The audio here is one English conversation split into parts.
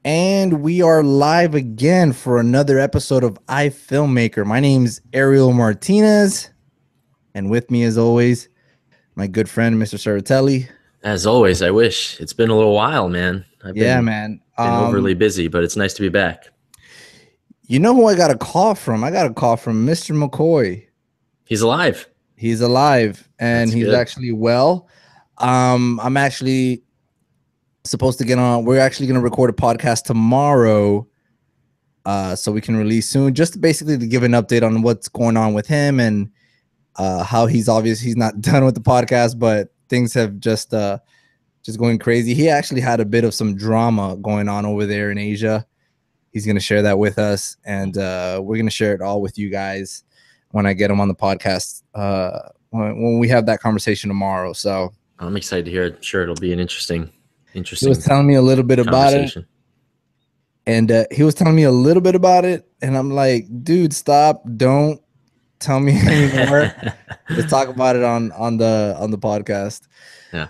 And we are live again for another episode of iFilmmaker. My name's Ariel Martinez, and with me, as always, my good friend, Mr. Saratelli. As always, I wish. It's been a little while, man. I've Yeah, been man. overly busy, but it's nice to be back. You know who I got a call from? I got a call from Mr. McCoy. He's alive. He's alive, and That's he's good. actually well. I'm actually supposed to get on. We're actually going to record a podcast tomorrow, so we can release soon. Just basically to give an update on what's going on with him and how he's not done with the podcast, but things have just going crazy. He actually had a bit of some drama going on over there in Asia. He's going to share that with us, and we're going to share it all with you guys when I get him on the podcast, when we have that conversation tomorrow. So I'm excited to hear it. Sure, it'll be an interesting. He was telling me a little bit about it, and and I'm like, dude, stop! Don't tell me anymore. Let's talk about it on the podcast. Yeah,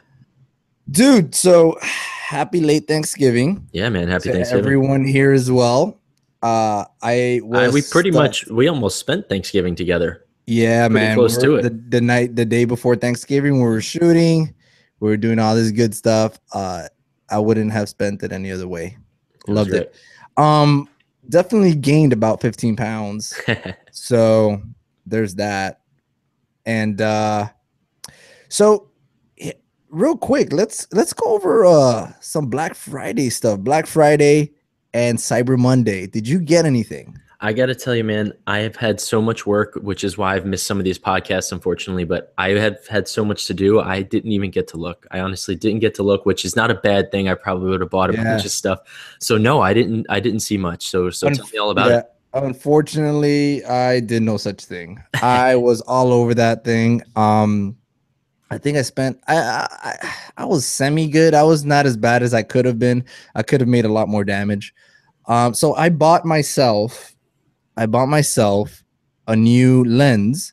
dude. So happy late Thanksgiving. Yeah, man. Happy Thanksgiving. Everyone here as well. We almost spent Thanksgiving together. Yeah, pretty man. Close to it. The day before Thanksgiving, we were shooting. We were doing all this good stuff. I wouldn't have spent it any other way. Loved it. Definitely gained about 15 pounds. So there's that. And so real quick, let's go over some Black Friday stuff. Black Friday and Cyber Monday. Did you get anything? I got to tell you, man, I have had so much work, which is why I've missed some of these podcasts, unfortunately, but I have had so much to do. I didn't even get to look. I honestly didn't get to look, which is not a bad thing. I probably would have bought a bunch of stuff. So no, I didn't see much. So tell me all about it. Unfortunately, I did no such thing. I was all over that thing. I think I spent, I was semi good. I was not as bad as I could have been. I could have made a lot more damage. So I bought myself a new lens.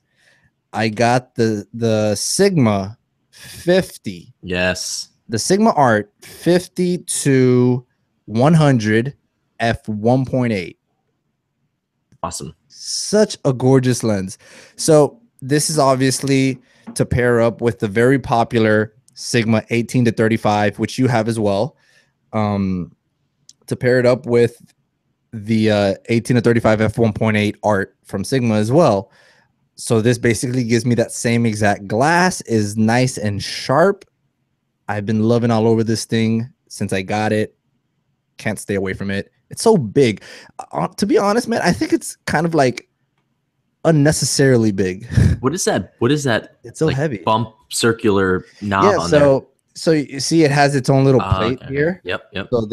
I got the Sigma 50. Yes. The Sigma Art 50 to 100 f1.8. Awesome. Such a gorgeous lens. So this is obviously to pair up with the very popular Sigma 18 to 35, which you have as well. To pair it up with the 18 to 35 f1.8 Art from Sigma as well. So this basically gives me that same exact glass, is nice and sharp. I've been loving all over this thing since I got it. Can't stay away from it. It's so big. To be honest, man, I think it's kind of like unnecessarily big. What is that? It's so heavy. Bump circular knob on there. So you see it has its own little plate here. Yep. So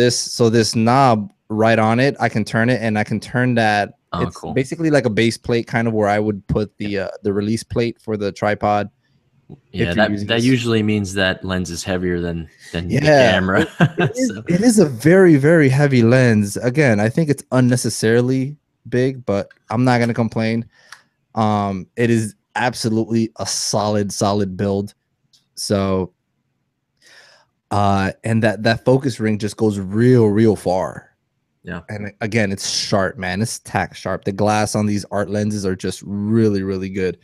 this knob right on it, I can turn it, and I can turn that. It's cool. Basically like a base plate, kind of where I would put the release plate for the tripod. Yeah, that usually means that lens is heavier than the camera. It is a very, very heavy lens. Again, I think it's unnecessarily big, but I'm not gonna complain. It is absolutely a solid build. So and that focus ring just goes real far. Yeah. And again, it's sharp, man. It's tack sharp. The glass on these art lenses are just really good.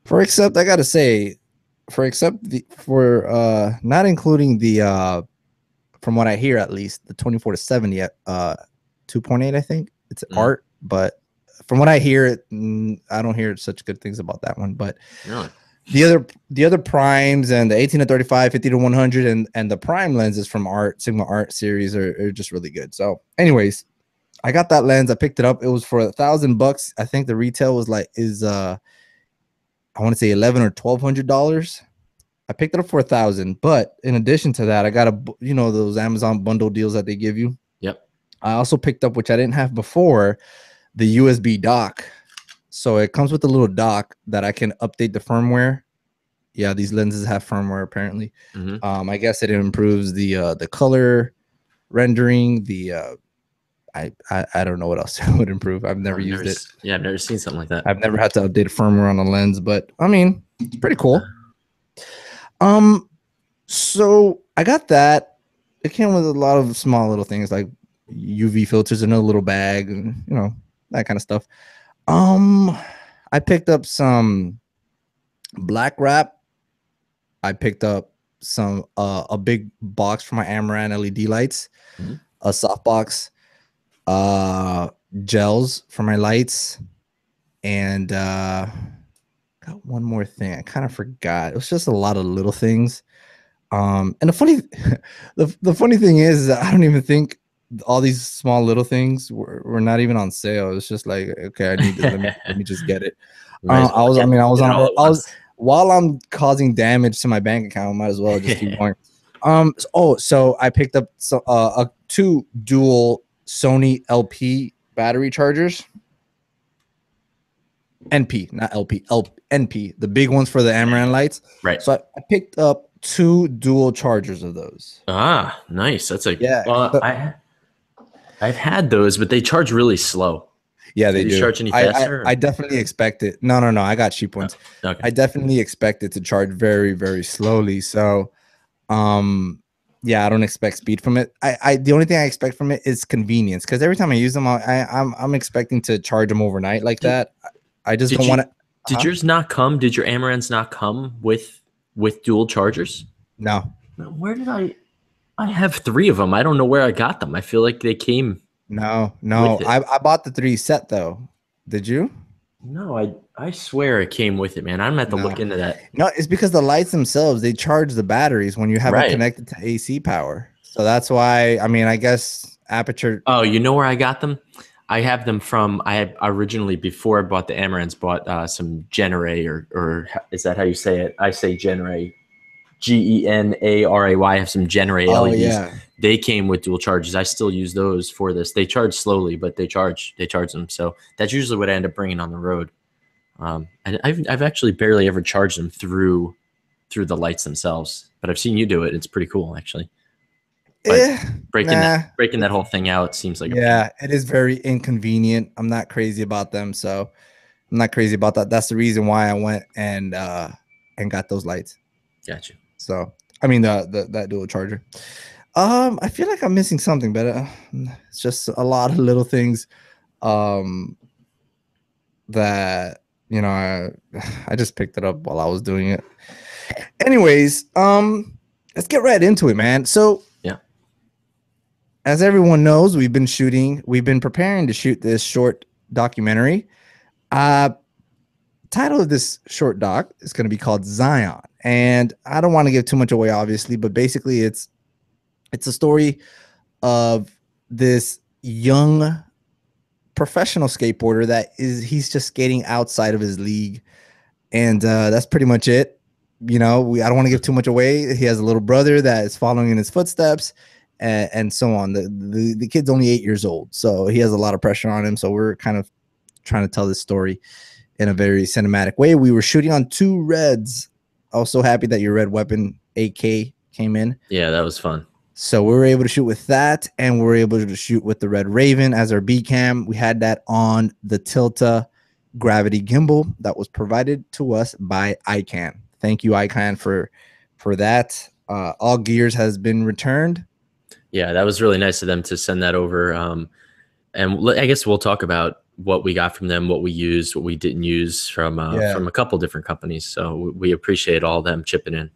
For not including the from what I hear, at least the 24 to 70 at 2.8, I think it's art, but from what I hear, I don't hear such good things about that one. But really? The other primes and the 18 to 35, 50 to 100, and the prime lenses from Sigma Art series are just really good. So anyways, I got that lens. I picked it up. It was for $1,000. I think the retail was I want to say $1,100 or $1,200. I picked it up for $1,000. But in addition to that, I got those Amazon bundle deals that they give you. Yep. I also picked up, which I didn't have before, the USB dock. So it comes with a little dock that I can update the firmware. Yeah, these lenses have firmware apparently. I guess it improves the color rendering. I don't know what else it would improve. I've never used it. Yeah, I've never seen something like that. I've never had to update firmware on a lens, but I mean, it's pretty cool. So I got that. It came with a lot of small little things like UV filters in a little bag, and that kind of stuff. I picked up some black wrap. I picked up some a big box for my Amaran LED lights, a softbox, gels for my lights, and got one more thing. I kind of forgot. It was just a lot of little things. And the funny the funny thing is I don't even think all these small little things were not even on sale. It's just like, okay, I need this. Let me just get it. I was while I'm causing damage to my bank account, I might as well just keep going. So I picked up two dual Sony LP battery chargers. NP, not LP, NP, the big ones for the Amaran lights. Right. So I picked up 2 dual chargers of those. Ah, nice. That's a yeah. I've had those, but they charge really slow. Yeah, they do. Charge any faster? I definitely expect it. No. I got cheap ones. Oh, okay. I definitely expect it to charge very, very slowly. So, yeah, I don't expect speed from it. The only thing I expect from it is convenience, because every time I use them, I'm expecting to charge them overnight like that. I just don't want to. Did yours not come? Did your Amarans not come with dual chargers? No. Where did I have 3 of them. I don't know where I got them. I feel like they came. No. I bought the 3 set though. Did you? No, I swear it came with it, man. I'm gonna have to look into that. No, it's because the lights themselves, they charge the batteries when you have it connected to AC power. So that's why, I mean, I guess Aperture. Oh, you know where I got them? I have them from, I had originally, before I bought the Amarans, bought some Generay, or is that how you say it? I say Generay. Generay. I have some Generay LEDs. Yeah. They came with dual charges. I still use those for this. They charge slowly, but they charge them. So that's usually what I end up bringing on the road. And I've actually barely ever charged them through the lights themselves, but I've seen you do it. It's pretty cool, actually. But breaking that whole thing out seems like it is very inconvenient. I'm not crazy about them, so I'm not crazy about that. That's the reason why I went and got those lights. Gotcha. So I mean that dual charger. I feel like I'm missing something, but it's just a lot of little things that I just picked it up while I was doing it. Anyways, let's get right into it, man. So yeah, as everyone knows, we've been preparing to shoot this short documentary. Title of this short doc is going to be called Zion, and I don't want to give too much away, obviously, but basically it's a story of this young professional skateboarder he's just skating outside of his league, and that's pretty much it. I don't want to give too much away. He has a little brother that is following in his footsteps, and so on. The kid's only 8 years old, so he has a lot of pressure on him. So we're kind of trying to tell this story in a very cinematic way. We were shooting on 2 Reds. I was so happy that your Red Weapon 8K came in. Yeah, that was fun. So we were able to shoot with that, and we were able to shoot with the Red Raven as our B cam. We had that on the Tilta Gravity gimbal that was provided to us by iCan. Thank you, iCan, for that. All gears has been returned. Yeah, that was really nice of them to send that over. And I guess we'll talk about what we got from them, what we used, what we didn't use from a couple different companies. So we appreciate all them chipping in.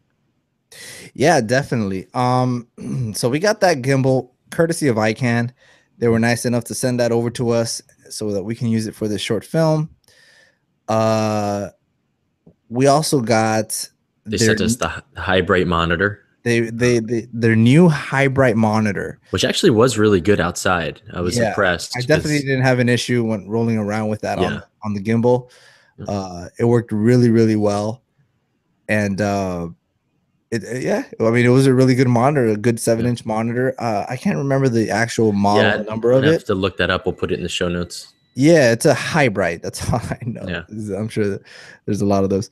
Yeah, definitely. So we got that gimbal courtesy of iCan. They were nice enough to send that over to us so that we can use it for this short film. We also got they sent us the high bright monitor. Their new high bright monitor, which actually was really good outside. I was impressed. I definitely didn't have an issue when rolling around with that on the gimbal. It worked really, really well, and I mean, it was a really good monitor, a good 7-inch monitor. I can't remember the actual model number of it. I have to look that up. We'll put it in the show notes. Yeah, it's a high bright. That's all I know. Yeah. I'm sure that there's a lot of those.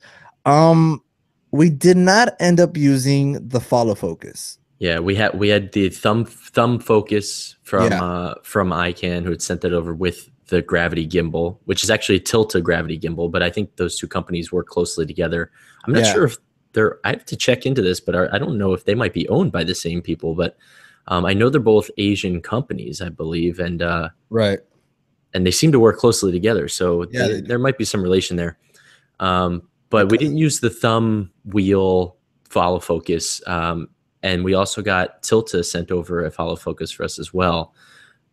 We did not end up using the follow focus. Yeah, we had the thumb focus from iCan, who had sent that over with the Gravity gimbal, which is actually a Tilta Gravity gimbal, but I think those 2 companies work closely together. I'm not sure if I have to check into this, but I don't know if they might be owned by the same people, but I know they're both Asian companies, I believe, Right. and they seem to work closely together. So Yeah, they do. there might be some relation there. But we Because didn't use the thumb wheel follow focus. And we also got Tilta sent over a follow focus for us as well,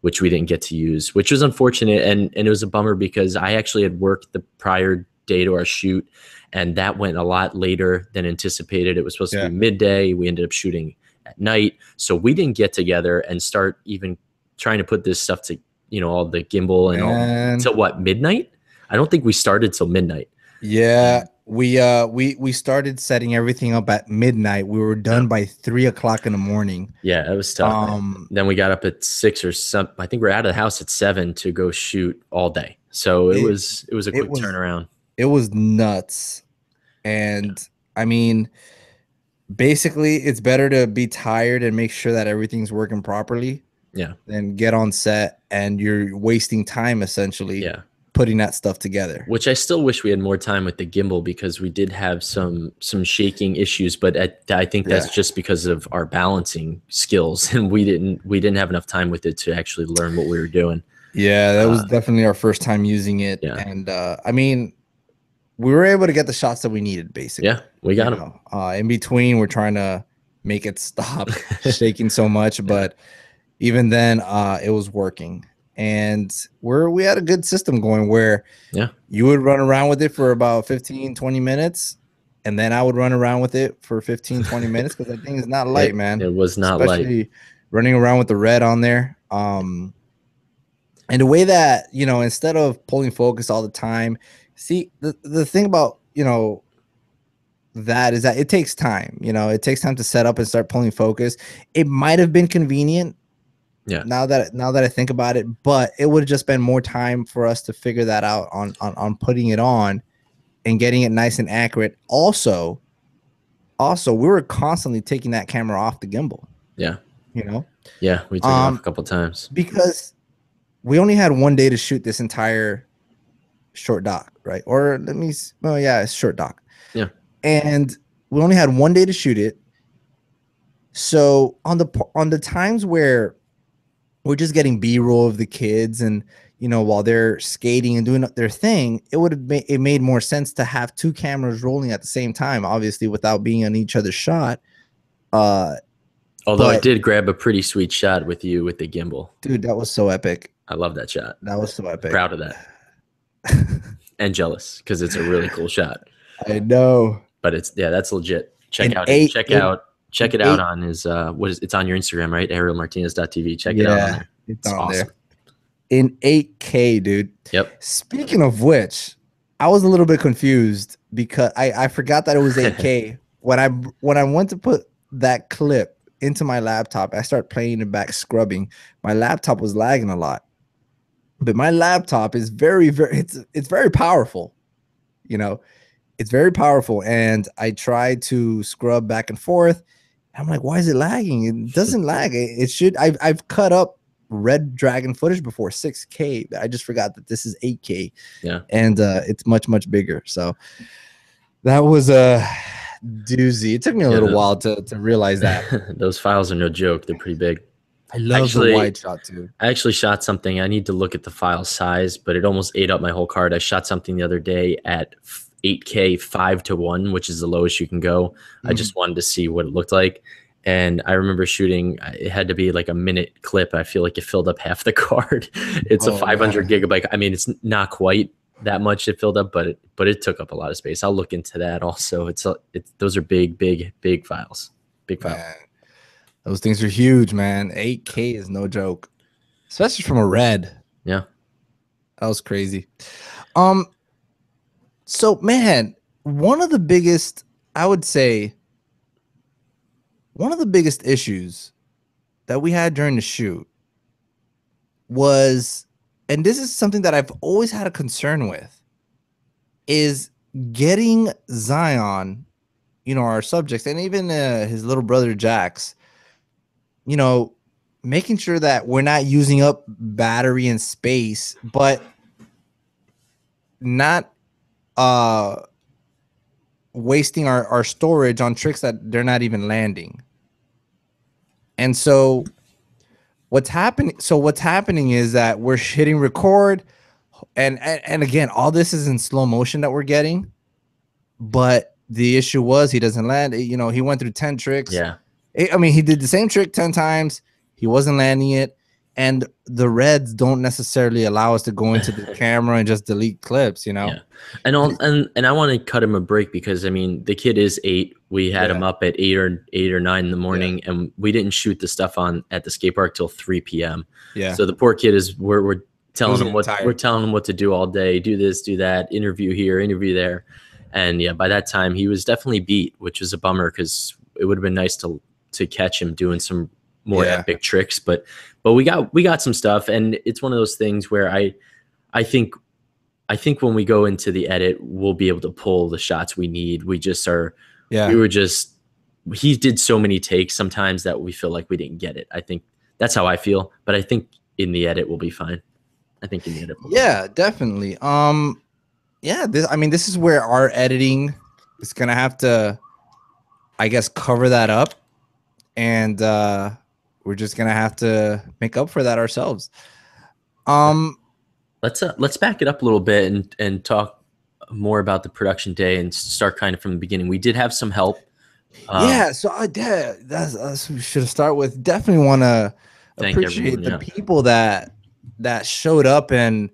which we didn't get to use, which was unfortunate. And it was a bummer because I actually had worked the prior day to our shoot, and that went a lot later than anticipated. It was supposed to yeah. be midday. We ended up shooting at night. So we didn't get together and start even trying to put this stuff to, all the gimbal and all Man. till what, midnight? I don't think we started till midnight. Yeah, we started setting everything up at midnight. We were done by 3 o'clock in the morning. Yeah, it was tough. Um, Then we got up at 6 or something. I think we're out of the house at 7 to go shoot all day. So it it was a it quick was turnaround. it was nuts. And I mean, basically, it's better to be tired and make sure that everything's working properly Yeah. than get on set and you're wasting time essentially Yeah. putting that stuff together. Which I still wish we had more time with the gimbal because we did have some shaking issues, but I think that's just because of our balancing skills, and we didn't have enough time with it to actually learn what we were doing. Yeah, that was definitely our first time using it. Yeah. And I mean, we were able to get the shots that we needed, basically. Yeah, we got them. In between, we're trying to make it stop shaking so much, but even then, it was working. And we had a good system going where you would run around with it for about 15, 20 minutes, and then I would run around with it for 15, 20 minutes because that thing is not light, man. It was not especially light. Running around with the red on there. And the way that, instead of pulling focus all the time, see, the thing about, that is that it takes time. It takes time to set up and start pulling focus. It might have been convenient. Yeah. Now that I think about it, but it would have just been more time for us to figure that out on putting it on and getting it nice and accurate. Also, we were constantly taking that camera off the gimbal. Yeah. Yeah, we took it off a couple times because we only had one day to shoot this entire short doc, right? Or it's short doc. Yeah. And we only had one day to shoot it. So on the times where we're just getting B-roll of the kids and, while they're skating and doing their thing, it made more sense to have two cameras rolling at the same time, obviously without being on each other's shot. Although I did grab a pretty sweet shot with you with the gimbal. Dude, that was so epic. I love that shot. That was so epic. Proud of that. And jealous because it's a really cool shot. I know. But that's legit. Check it out on his it's on your Instagram, right? arielmartinez.tv. Check it out on there. It's on awesome. There. In 8K, dude. Yep. Speaking of which, I was a little bit confused because I forgot that it was 8K. When I went to put that clip into my laptop, I started playing it back, scrubbing. My laptop was lagging a lot. But my laptop is it's very powerful. It's very powerful. And I tried to scrub back and forth. I'm like, why is it lagging? It doesn't lag. It should. I've cut up Red Dragon footage before 6K, but I just forgot that this is 8K. Yeah. And it's much, much bigger. So that was a doozy. It took me a little while to realize that. Those files are no joke. They're pretty big. I love the wide shot too. I actually shot something. I need to look at the file size, but it almost ate up my whole card. I shot something the other day at 8K 5:1, which is the lowest you can go. Mm-hmm. I just wanted to see what it looked like. And I remember shooting, it had to be like a minute clip. I feel like it filled up half the card. It's a 500 gigabyte. I mean, it's not quite that much it filled up, but it took up a lot of space. I'll look into that also. Those are big files. Big files. Man, those things are huge, man. 8K is no joke, especially from a Red. Yeah, that was crazy. So man, one of the biggest issues that we had during the shoot was, and this is something that I've always had a concern with, is getting Zion, our subjects, and even his little brother Jax, making sure that we're not using up battery and space, but not wasting our storage on tricks that they're not even landing. And so what's happening? So what's happening is that we're hitting record, and again, all this is in slow motion that we're getting. But the issue was he doesn't land. You know, he went through 10 tricks. Yeah. I mean, he did the same trick 10 times. He wasn't landing it. And the Reds don't necessarily allow us to go into the camera and just delete clips, you know? Yeah. And I want to cut him a break because I mean the kid is 8. We had him up at 8 or 9 in the morning, and we didn't shoot the stuff at the skate park till 3 p.m. Yeah. So the poor kid is we're telling him tired. we're telling him what to do all day, do this, do that, interview here, interview there. And yeah, by that time he was definitely beat, which was a bummer because it would have been nice to catch him doing some more epic tricks. But we got some stuff, and it's one of those things where I think when we go into the edit, we'll be able to pull the shots we need. We just are. Yeah. He did so many takes sometimes that we feel like we didn't get it. I think that's how I feel, but I think in the edit we'll be fine. I think in the edit. Definitely. Yeah, this is where our editing is gonna have to, I guess, cover that up, and we're just gonna have to make up for that ourselves. Let's back it up a little bit and talk more about the production day and start kind of from the beginning. We did have some help. So I did. That's we should start with. Definitely want to appreciate the people that showed up and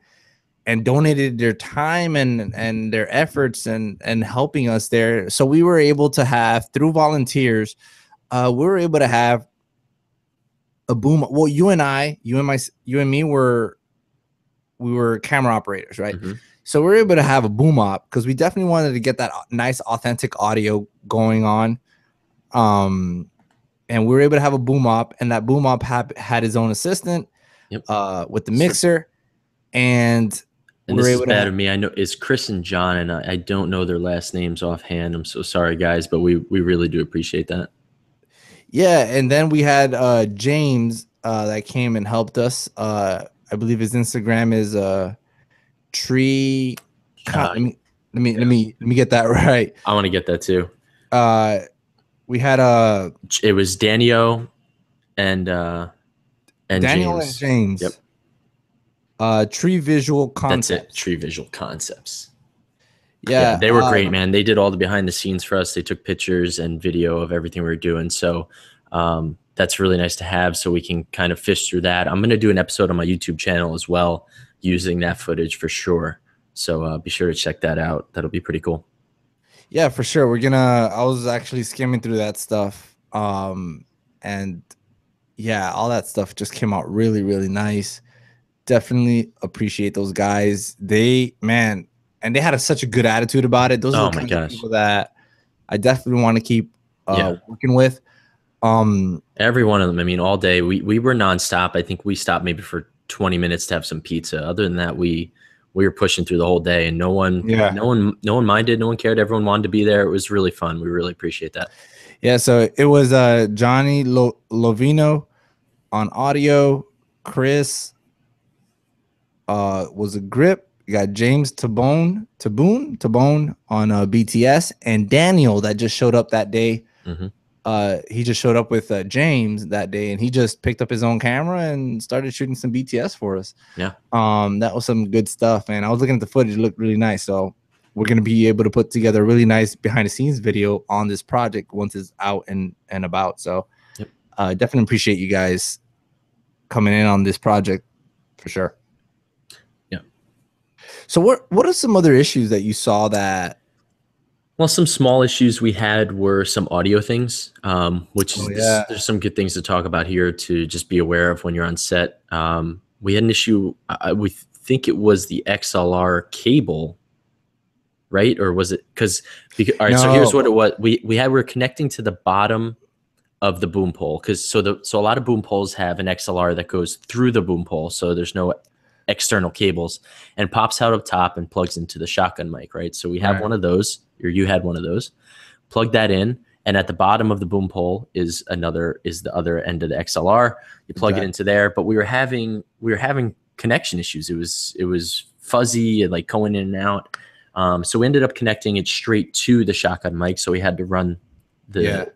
donated their time and their efforts and helping us there. So we were able to have, through volunteers, we were able to have a boom. Well, you and me we were camera operators, right? Mm-hmm. So we were able to have a boom op because we definitely wanted to get that nice, authentic audio going on. And we were able to have a boom op, and that boom op had his own assistant with the mixer. And this is bad of me. I know it's Chris and John, and I don't know their last names offhand. I'm so sorry, guys, but we really do appreciate that. Yeah, and then we had James that came and helped us. I believe his Instagram is tree. Let me get that right. I want to get that too. We had it was Daniel and Daniel James. And James. Yep. Tree Visual Concepts. That's it. Tree Visual Concepts. Yeah, they were great, man. They did all the behind the scenes for us. They took pictures and video of everything we were doing. So that's really nice to have, so we can kind of fish through that. I'm going to do an episode on my YouTube channel as well using that footage for sure. So be sure to check that out. That'll be pretty cool. Yeah, for sure. I was actually skimming through that stuff. And yeah, all that stuff just came out really, really nice. Definitely appreciate those guys. And they had such a good attitude about it. Those are the kind of people that I definitely want to keep working with. Every one of them. I mean, all day we were nonstop. I think we stopped maybe for 20 minutes to have some pizza. Other than that, we were pushing through the whole day, and no one minded, no one cared. Everyone wanted to be there. It was really fun. We really appreciate that. Yeah. So it was Johnny Lovino on audio. Chris was a grip. You got James Tabone on BTS, and Daniel that just showed up that day. Mm-hmm. He just showed up with James that day, and he just picked up his own camera and started shooting some BTS for us. Yeah. That was some good stuff, and I was looking at the footage. It looked really nice. So we're going to be able to put together a really nice behind the scenes video on this project once it's out and about. So definitely appreciate you guys coming in on this project for sure. Yeah. So what are some other issues that you saw that? Well, some small issues we had were some audio things, which there's some good things to talk about here to just be aware of when you're on set. We had an issue. We think it was the XLR cable, right? Or was it because all right? No. So here's what it was. We were connecting to the bottom of the boom pole so a lot of boom poles have an XLR that goes through the boom pole, so there's no external cables, and pops out up top and plugs into the shotgun mic, right? So we have one of those. Or you had one of those, plug that in, and at the bottom of the boom pole is the other end of the XLR. You plug it into there, but we were having connection issues. It was fuzzy and like going in and out. So we ended up connecting it straight to the shotgun mic. So we had to run the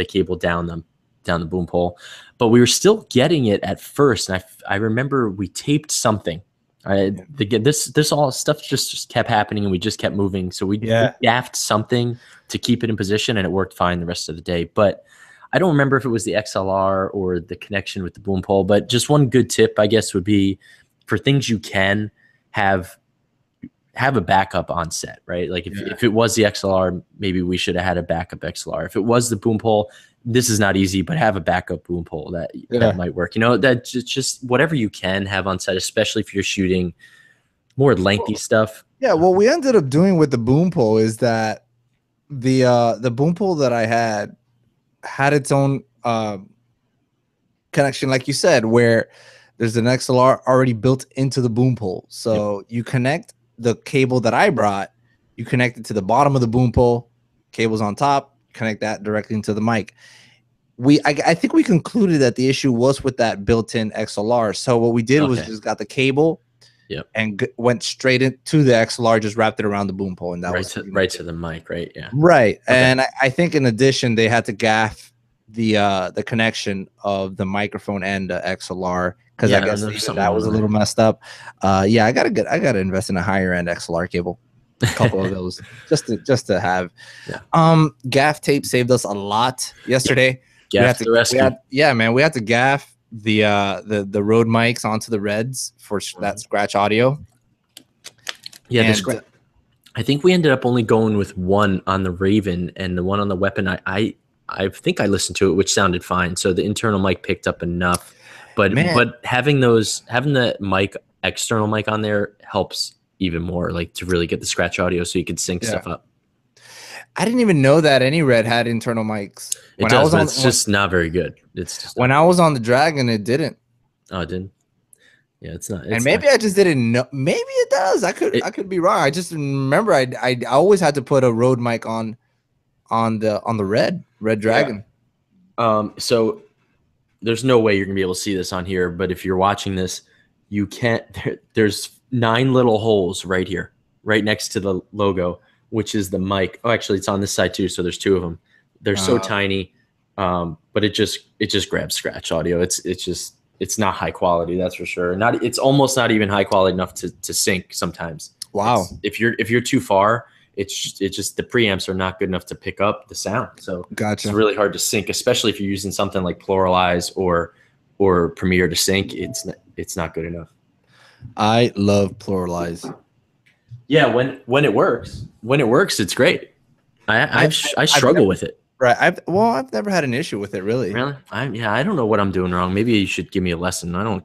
cable down down the boom pole, but we were still getting it at first. And I remember we taped something. This all stuff just kept happening, and we just kept moving. So we gaffed something to keep it in position, and it worked fine the rest of the day. But I don't remember if it was the XLR or the connection with the boom pole. But just one good tip, I guess, would be for things you can have a backup on set, right? Like if it was the XLR, maybe we should have had a backup XLR. If it was the boom pole, this is not easy, but have a backup boom pole that might work. You know, that just whatever you can have on set, especially if you're shooting more lengthy stuff. Yeah, what we ended up doing with the boom pole is that the boom pole that I had its own connection, like you said, where there's an XLR already built into the boom pole. So you connect the cable that I brought, you connect it to the bottom of the boom pole, cable's on top, connect that directly into the mic. I think we concluded that the issue was with that built-in XLR. So what we did was just got the cable and went straight into the XLR, just wrapped it around the boom pole, and that was right to the mic, right? Yeah. Right. Okay. And I think in addition, they had to gaff the connection of the microphone and the XLR, because I guess that was a little messed up. Yeah, I gotta invest in a higher end XLR cable, a couple of those, just to have. Gaff tape saved us a lot yesterday. Gaff the rescue. Man, we had to gaff the Rode mics onto the Reds for that scratch audio. Yeah, I think we ended up only going with one on the Raven, and the one on the Weapon, I think I listened to it, which sounded fine. So the internal mic picked up enough, but having the external mic on there helps even more, like to really get the scratch audio so you could sync stuff up. I didn't even know that any Red had internal mics. It's just not very good. It's just when I was on the Dragon, it didn't. Oh, it didn't. Yeah, it's not. And maybe I just didn't know. Maybe it does. I could be wrong. I just remember I always had to put a Rode mic on the Red Dragon. So there's no way you're gonna be able to see this on here, but if you're watching this, you can't. There's 9 little holes right here, right next to the logo, which is the mic. Oh, actually, it's on this side too. So there's 2 of them. They're so tiny, but it just grabs scratch audio. It's not high quality, that's for sure. It's almost not even high quality enough to sync sometimes. Wow. If you're too far, it's just the preamps are not good enough to pick up the sound. So gotcha. It's really hard to sync, especially if you're using something like Pluralize or Premiere to sync. It's not good enough. I love Pluralize. Yeah, when it works, it's great. I struggle with it. Right. I've never had an issue with it, really. Really? I don't know what I'm doing wrong. Maybe you should give me a lesson. It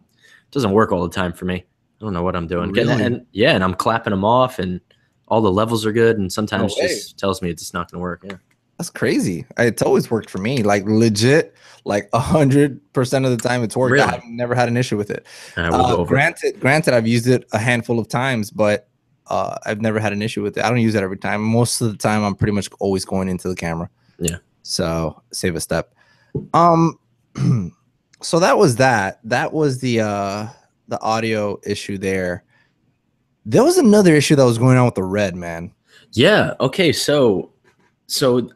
doesn't work all the time for me. I don't know what I'm doing. Really? And I'm clapping them off, and all the levels are good, and sometimes just tells me it's just not going to work. Yeah. That's crazy. It's always worked for me. Like legit, like 100% of the time it's worked. Really? I've never had an issue with it. Granted, I've used it a handful of times, but I've never had an issue with it. I don't use it every time. Most of the time, I'm pretty much always going into the camera. Yeah. So save a step. So that was that. That was the audio issue there. There was another issue that was going on with the Red, man. Yeah. Okay. So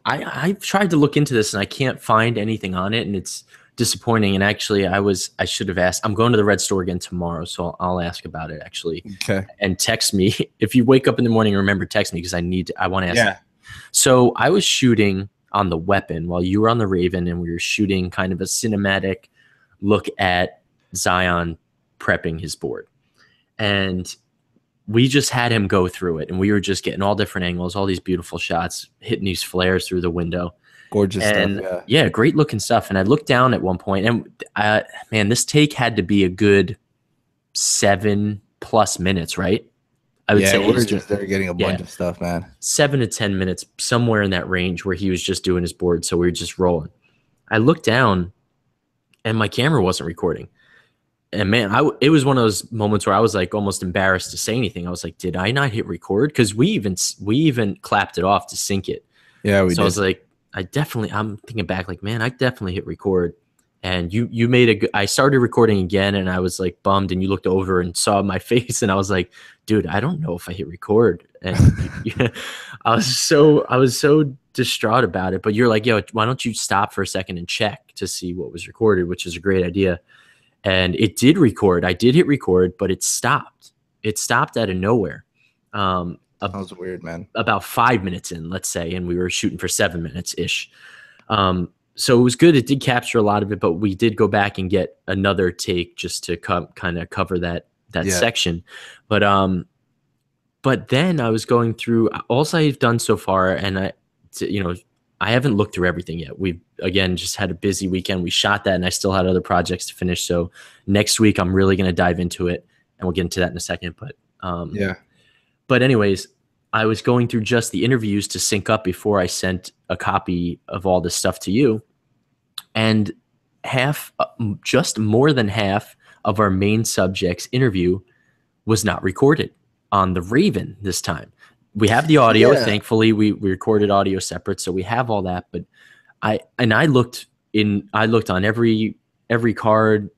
I've tried to look into this and I can't find anything on it, and it's disappointing. And actually, I should have asked. I'm going to the Red store again tomorrow, so I'll ask about it actually. Okay. And text me if you wake up in the morning. Remember, text me because I want to ask. Yeah. So I was shooting on the Weapon while you were on the Raven, and we were shooting kind of a cinematic look at Zion prepping his board, and we just had him go through it, and we were just getting all different angles, all these beautiful shots, hitting these flares through the window. Gorgeous stuff. Yeah, great looking stuff. And I looked down at one point, and man, this take had to be a good 7+ minutes, right? I would say we were just there getting a bunch of stuff, man. 7 to 10 minutes, somewhere in that range, where he was just doing his board. So we were just rolling. I looked down, and my camera wasn't recording. And man, it was one of those moments where I was like almost embarrassed to say anything. I was like, did I not hit record? Because we even clapped it off to sync it. Yeah, we did. I was like, I'm thinking back, like, man, I definitely hit record. And you made I started recording again, and I was like bummed, and you looked over and saw my face, and I was like, dude, I don't know if I hit record. And I was so distraught about it. But you're like, yo, why don't you stop for a second and check to see what was recorded, which is a great idea. And it did record. I did hit record, but it stopped. It stopped out of nowhere. That was weird, man. About 5 minutes in, let's say, and we were shooting for 7 minutes ish. So it was good. It did capture a lot of it, but we did go back and get another take just to kind of cover that section. But then I was going through all I've done so far, and I haven't looked through everything yet. We've, again, just had a busy weekend. We shot that, and I still had other projects to finish. So next week, I'm really going to dive into it, and we'll get into that in a second. But But anyways, I was going through just the interviews to sync up before I sent a copy of all this stuff to you. And just more than half of our main subject's interview was not recorded on the Raven this time. We have the audio. Thankfully, we recorded audio separate, so we have all that. But I looked on every card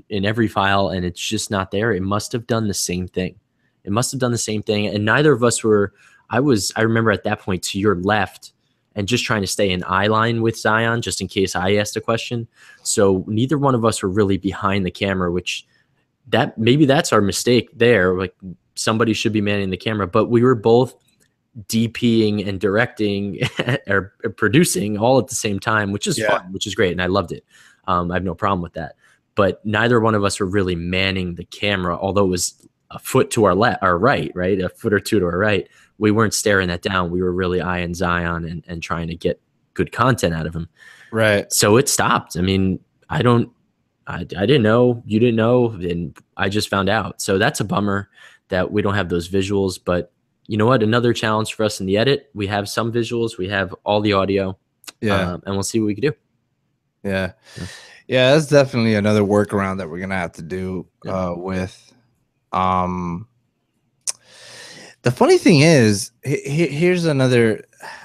in every file, and it's just not there. It must have done the same thing. And neither of us were. I remember at that point to your left, and just trying to stay in eye line with Zion, just in case I asked a question. So neither one of us were really behind the camera, which maybe that's our mistake there. Like, somebody should be manning the camera, but we were both DPing and directing or producing all at the same time, which is fun, which is great. And I loved it. I have no problem with that, but neither one of us were really manning the camera, although it was a foot to our right, a foot or two to our right. We weren't staring that down. We were really eyeing Zion and trying to get good content out of him. Right. So it stopped. I mean, I didn't know, you didn't know, and I just found out. So that's a bummer that we don't have those visuals, but you know what? Another challenge for us in the edit. We have some visuals, we have all the audio, and we'll see what we can do. Yeah, that's definitely another workaround that we're gonna have to do with. The funny thing is, here's another.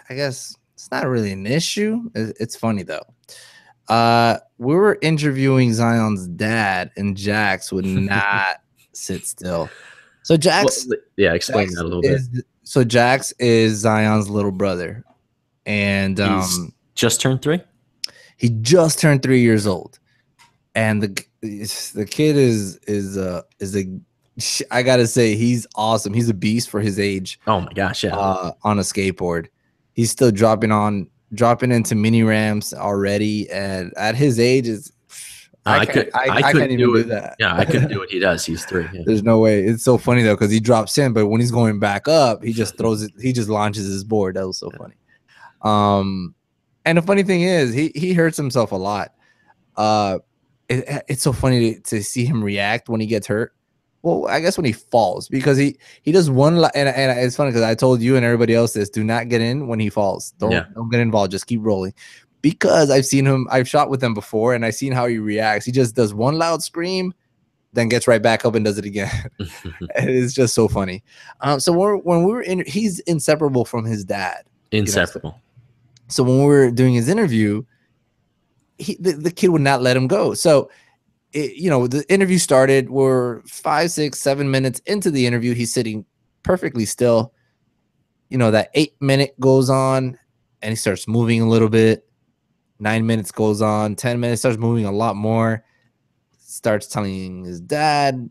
I guess it's not really an issue. It's funny though. We were interviewing Zion's dad, and Jax would not sit still. So Jax, explain that a little bit. So Jax is Zion's little brother, and he's just turned 3. He just turned 3 years old, and the kid is I gotta say, he's awesome. He's a beast for his age. Oh my gosh, yeah. On a skateboard, he's still dropping into mini ramps already, and at his age is. I can't even do that. Yeah, I couldn't do what he does. He's 3. Yeah. There's no way. It's so funny though, because he drops in, but when he's going back up, he just throws it. He just launches his board. That was so funny. And the funny thing is, he hurts himself a lot. It's so funny to see him react when he gets hurt. Well, I guess when he falls, because he does one, and it's funny because I told you and everybody else this: do not get in when he falls. Don't get involved. Just keep rolling. Because I've seen him, I've shot with him before, and I've seen how he reacts. He just does one loud scream, then gets right back up and does it again. It's just so funny. So when we were in, he's inseparable from his dad. Inseparable. So when we were doing his interview, the kid would not let him go. So, the interview started. We're 5, 6, 7 minutes into the interview. He's sitting perfectly still. That 8-minute goes on, and he starts moving a little bit. 9 minutes goes on, 10 minutes, starts moving a lot more, starts telling his dad,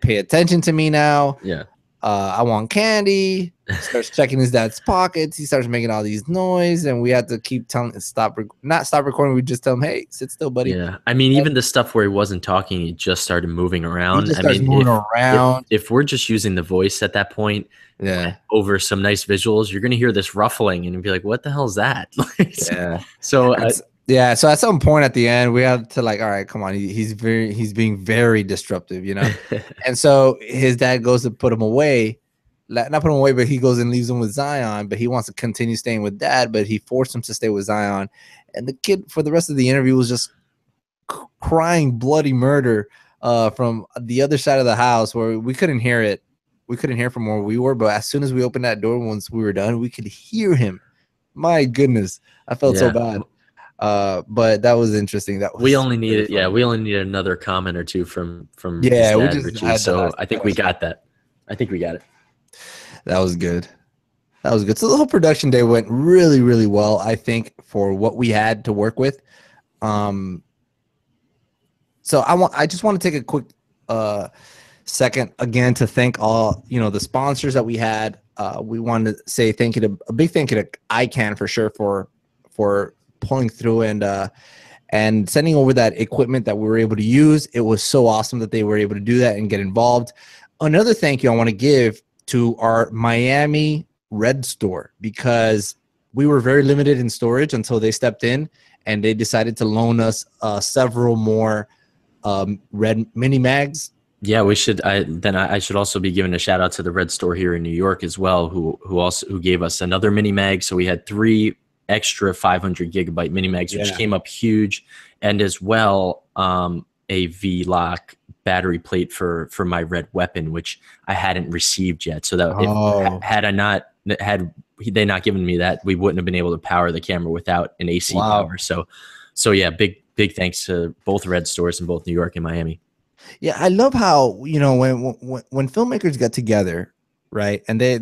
pay attention to me now. Yeah. I want candy. Starts checking his dad's pockets. He starts making all these noise, and we had to keep telling him not stop recording. We just tell him, hey, sit still, buddy. Yeah. I mean, even the stuff where he wasn't talking, he just started moving around. If we're just using the voice at that point, over some nice visuals, you're gonna hear this ruffling and you'll be like, what the hell is that? So at some point at the end, we had to all right, come on, he's being very disruptive, and so his dad goes to put him away, not put him away, but he goes and leaves him with Zion, but he wants to continue staying with dad, but he forced him to stay with Zion, and the kid for the rest of the interview was just crying bloody murder from the other side of the house where we couldn't hear it. We couldn't hear from where we were, but as soon as we opened that door, once we were done, we could hear him. My goodness, I felt so bad. But that was interesting. We only needed another comment or two from we just Richie, so I think we got that. I think we got it. That was good. That was good. So the whole production day went really, really well, I think, for what we had to work with. Um, so I just want to take a quick second again to thank all, the sponsors that we had. We wanted to say thank you to a big thank you to ICANN for sure for pulling through and sending over that equipment that we were able to use. It was so awesome that they were able to do that and get involved. Another thank you I want to give to our Miami Red store, because we were very limited in storage until they stepped in and they decided to loan us several more red mini mags. Yeah, we should. I should also be giving a shout out to the Red Store here in New York as well, who gave us another mini mag. So we had 3 extra 500 gigabyte mini mags, which came up huge, and as well a V-Lock battery plate for my Red Weapon, which I hadn't received yet. So that had they not given me that, we wouldn't have been able to power the camera without an AC power. So yeah, big thanks to both Red Stores in both New York and Miami. Yeah, I love how, when filmmakers get together, right, and they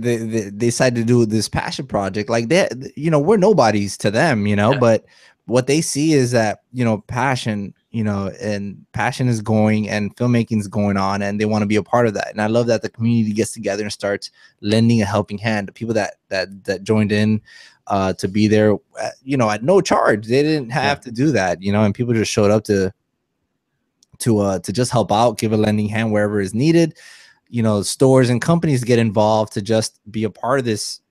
decide to do this passion project, like we're nobodies to them, but what they see is that, passion, and passion is going and filmmaking is going on, and they want to be a part of that. And I love that the community gets together and starts lending a helping hand to people that joined in to be there, at no charge. They didn't have to do that, and people just showed up to just help out, give a lending hand wherever is needed. Stores and companies get involved to just be a part of this,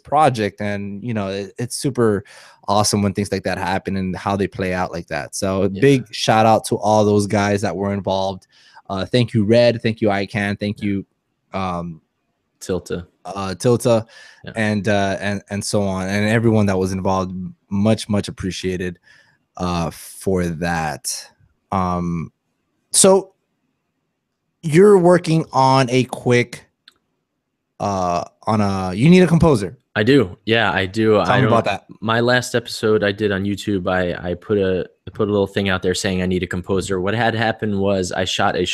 project. And, it's super awesome when things like that happen and how they play out like that. So a big shout out to all those guys that were involved. Thank you, Red. Thank you, ICANN. Thank you, Tilta, and so on. And everyone that was involved, much appreciated for that. So you're working on a quick you need a composer. I do. Yeah, I do. Tell me about that. My last episode I did on YouTube, I put a little thing out there saying I need a composer. What had happened was I shot a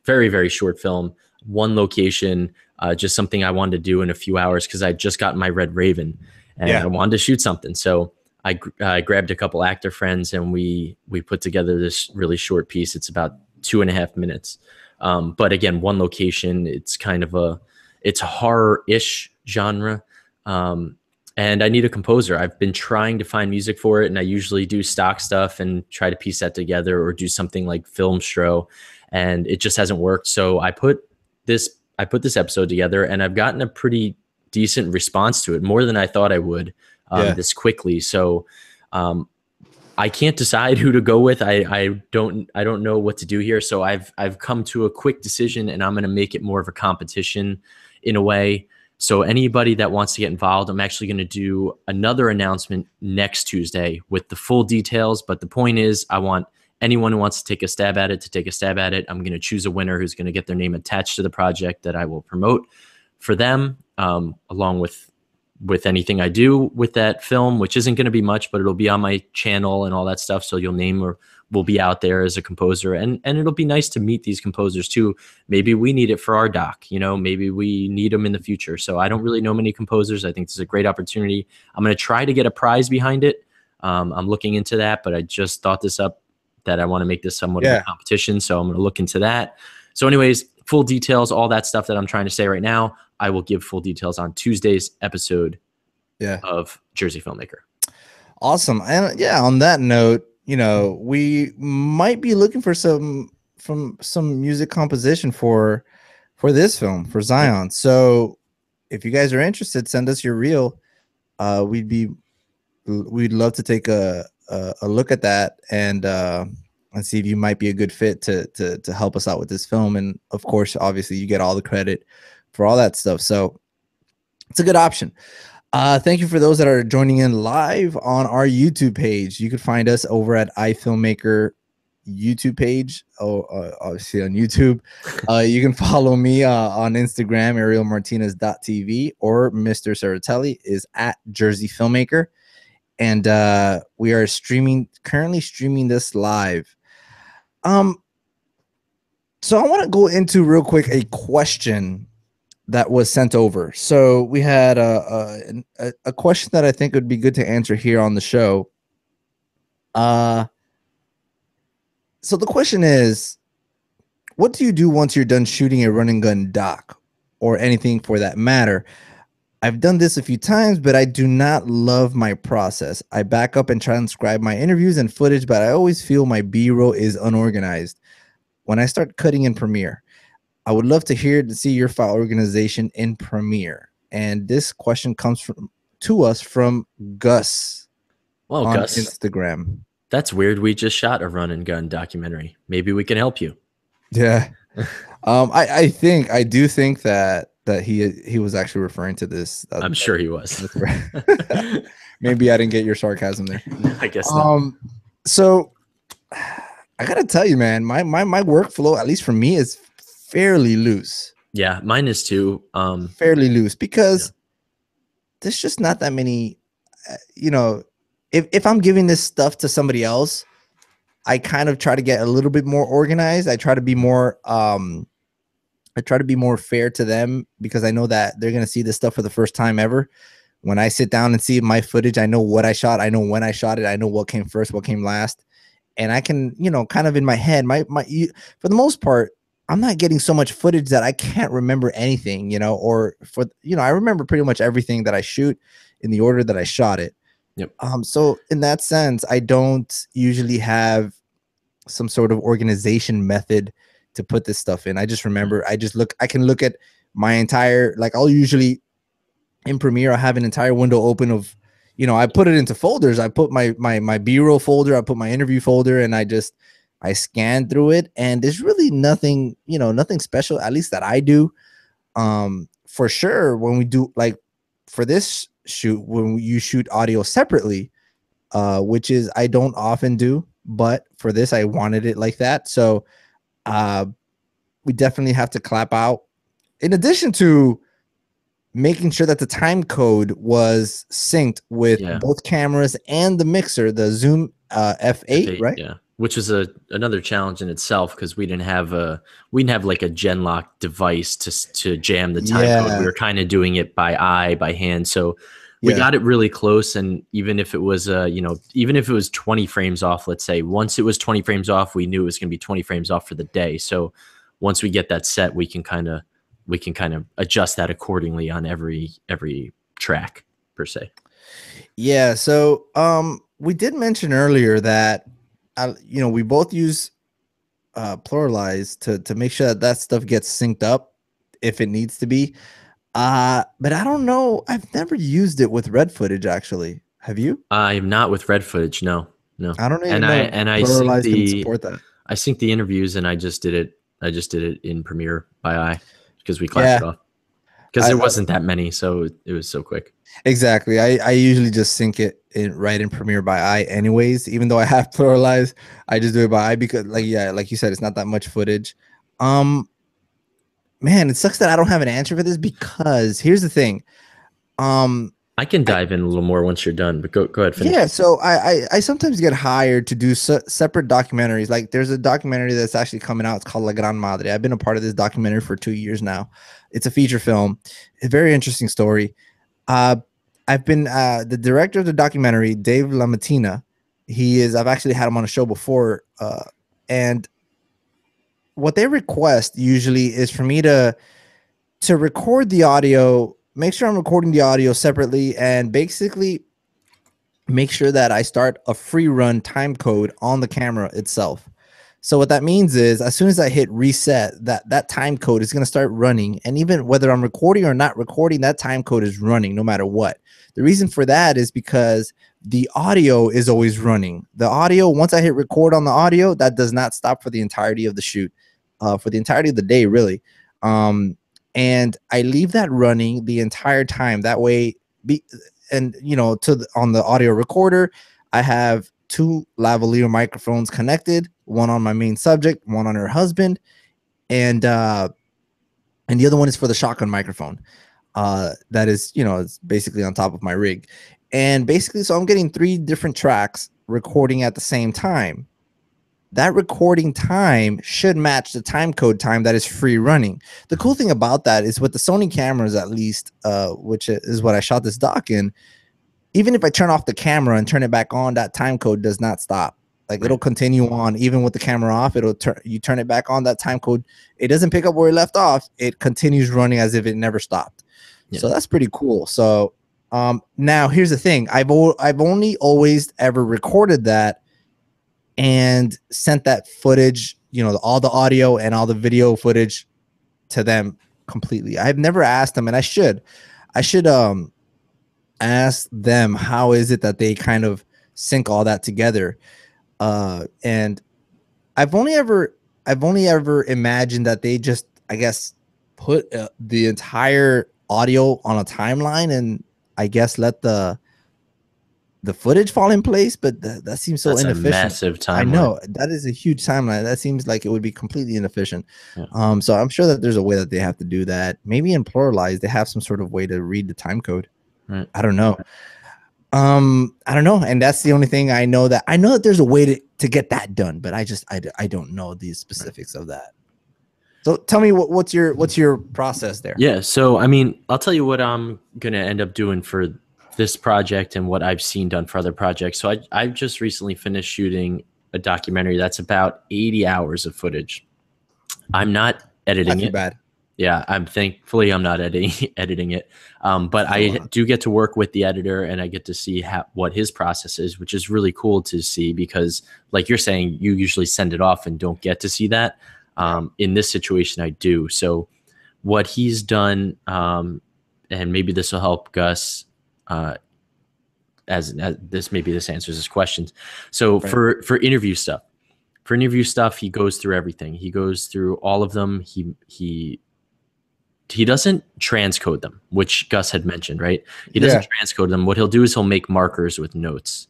very, very short film, one location, just something I wanted to do in a few hours because I just got my Red Raven and I wanted to shoot something. So I grabbed a couple actor friends and we put together this really short piece. It's about 2.5 minutes. But again, one location. It's kind of it's a horror-ish genre. And I need a composer. I've been trying to find music for it, and I usually do stock stuff and try to piece that together or do something like Filmstro, and it just hasn't worked. So I put this episode together, and I've gotten a pretty decent response to it, more than I thought I would this quickly. So I can't decide who to go with. I don't know what to do here. So I've come to a quick decision, and I'm going to make it more of a competition in a way. So anybody that wants to get involved, I'm actually going to do another announcement next Tuesday with the full details. But the point is, I want anyone who wants to take a stab at it to take a stab at it. I'm going to choose a winner who's going to get their name attached to the project that I will promote for them, along with anything I do with that film, which isn't going to be much, but it'll be on my channel and all that stuff. So your name will be out there as a composer, and it'll be nice to meet these composers too. Maybe we need it for our doc, maybe we need them in the future. So I don't really know many composers. I think this is a great opportunity. I'm going to try to get a prize behind it. I'm looking into that, but I just thought this up that I want to make this somewhat of a competition. So I'm going to look into that. So anyways, full details, all that stuff that I'm trying to say right now, I will give full details on Tuesday's episode of Jersey Filmmaker. Awesome. And on that note, we might be looking for some music composition for this film, for Zion. So if you guys are interested, send us your reel. We'd love to take a look at that and see if you might be a good fit to help us out with this film. And of course, obviously you get all the credit for all that stuff. So it's a good option. Thank you for those that are joining in live on our YouTube page. You can find us over at iFilmmaker YouTube page. Obviously on YouTube. You can follow me on Instagram, arielmartinez.tv, or Mr. Ceratelli is at Jersey Filmmaker. And we are currently streaming this live. So I want to go into real quick a question that was sent over. So we had a question that I think would be good to answer here on the show. So the question is, what do you do once you're done shooting a run and gun doc or anything for that matter? I've done this a few times, but I do not love my process. I back up and transcribe my interviews and footage, but I always feel my B-roll is unorganized when I start cutting in Premiere. I would love to see your file organization in Premiere. And this question comes to us from Gus Well, on Gus, Instagram. that's weird. We just shot a run and gun documentary. Maybe we can help you. Yeah. I do think that he was actually referring to this. I'm sure he was. Maybe I didn't get your sarcasm there. I guess not. So I gotta tell you, man, my workflow, at least for me, is fairly loose. Yeah, mine is too. Fairly loose because there's just not that many. You know, if I'm giving this stuff to somebody else, I kind of try to get a little bit more organized. I try to be more fair to them because I know that they're going to see this stuff for the first time ever. When I sit down and see my footage, I know what I shot. I know when I shot it. I know what came first, what came last. And I can, kind of in my head, for the most part, I'm not getting so much footage that I can't remember anything, or I remember pretty much everything that I shoot in the order that I shot it. Yep. So in that sense, I don't usually have some sort of organization method to put this stuff in. I just remember, I can look at my entire, I'll usually in Premiere, I have an entire window open of, I put it into folders. I put my B-roll folder, I put my interview folder, and I scan through it, and there's really nothing, nothing special, at least that I do. For sure, when we do, for this shoot, when you shoot audio separately, which is I don't often do, but for this I wanted it like that. So we definitely have to clap out, in addition to making sure that the time code was synced with both cameras and the mixer, the Zoom F8, right? Yeah, which is another challenge in itself because we didn't have like a Genlock device to jam the time code. We were kind of doing it by eye, by hand. So we got it really close. And even if it was even if it was 20 frames off, let's say, once it was 20 frames off, we knew it was going to be 20 frames off for the day. So once we get that set, we can kind of adjust that accordingly on every track per se. Yeah. So we did mention earlier that we both use pluralize to make sure that stuff gets synced up if it needs to be. But I don't know. I've never used it with red footage, actually. Have you? I'm not with red footage. No. I don't even know. I sync I sync the interviews, and I just did it in Premiere by eye because we clapped it off. Because there wasn't that many, so it was so quick. Exactly. I usually just sync it right in Premiere by eye anyways. Even though I have pluralized, I just do it by eye because, like you said, it's not that much footage. Man, it sucks that I don't have an answer for this because here's the thing. I can dive in a little more once you're done, but go ahead. Finish. Yeah, so I sometimes get hired to do separate documentaries. Like there's a documentary that's actually coming out. It's called La Gran Madre. I've been a part of this documentary for 2 years now. It's a feature film. A very interesting story. I've been the director of the documentary, Dave LaMattina. I've actually had him on a show before. And what they request usually is for me to record the audio, make sure I'm recording the audio separately, and basically make sure that I start a free run time code on the camera itself. So what that means is as soon as I hit reset, that time code is going to start running. And even whether I'm recording or not recording, that time code is running no matter what. The reason for that is because the audio is always running. The audio, once I hit record on the audio, that does not stop for the entirety of the shoot, for the entirety of the day, really. And I leave that running the entire time. That way, on the audio recorder, I have 2 lavalier microphones connected, one on my main subject, one on her husband, and the other one is for the shotgun microphone. That is, it's basically on top of my rig. And basically, so I'm getting 3 different tracks recording at the same time. that recording time should match the time code time that is free running. The cool thing about that is with the Sony cameras, at least, which is what I shot this doc in, even if I turn off the camera and turn it back on, that time code does not stop. Like it'll continue on even with the camera off. It'll you turn it back on, that time code, it doesn't pick up where it left off. It continues running as if it never stopped. Yeah. So that's pretty cool. So now here's the thing. I've only always ever recorded that and sent that footage, you know, all the audio and all the video footage to them completely. I've never asked them, and I should ask them how is it that they kind of sync all that together. And I've only ever imagined that they just, I guess, put the entire audio on a timeline and I guess let the footage fall in place, but that seems so inefficient. A massive timeline. I know that is a huge timeline. That seems like it would be completely inefficient. Yeah. So I'm sure that there's a way that they have to do that. Maybe in Pluralize, they have some sort of way to read the time code. Right. I don't know. I don't know. And that's the only thing I know that there's a way to get that done, but I don't know the specifics of that. So tell me what's your process there? Yeah. So, I mean, I'll tell you what I'm going to end up doing for this project and what I've seen done for other projects. So I've just recently finished shooting a documentary that's about 80 hours of footage. I'm not editing it. Not too bad. Yeah, thankfully I'm not editing it. But I do get to work with the editor and I get to see what his process is, which is really cool to see because like you're saying, you usually send it off and don't get to see that. In this situation, I do. So what he's done, and maybe this will help Gus, as this answers his questions. So right. for interview stuff, he goes through everything. He goes through all of them. He doesn't transcode them, which Gus had mentioned, right? He doesn't transcode them. What he'll do is he'll make markers with notes.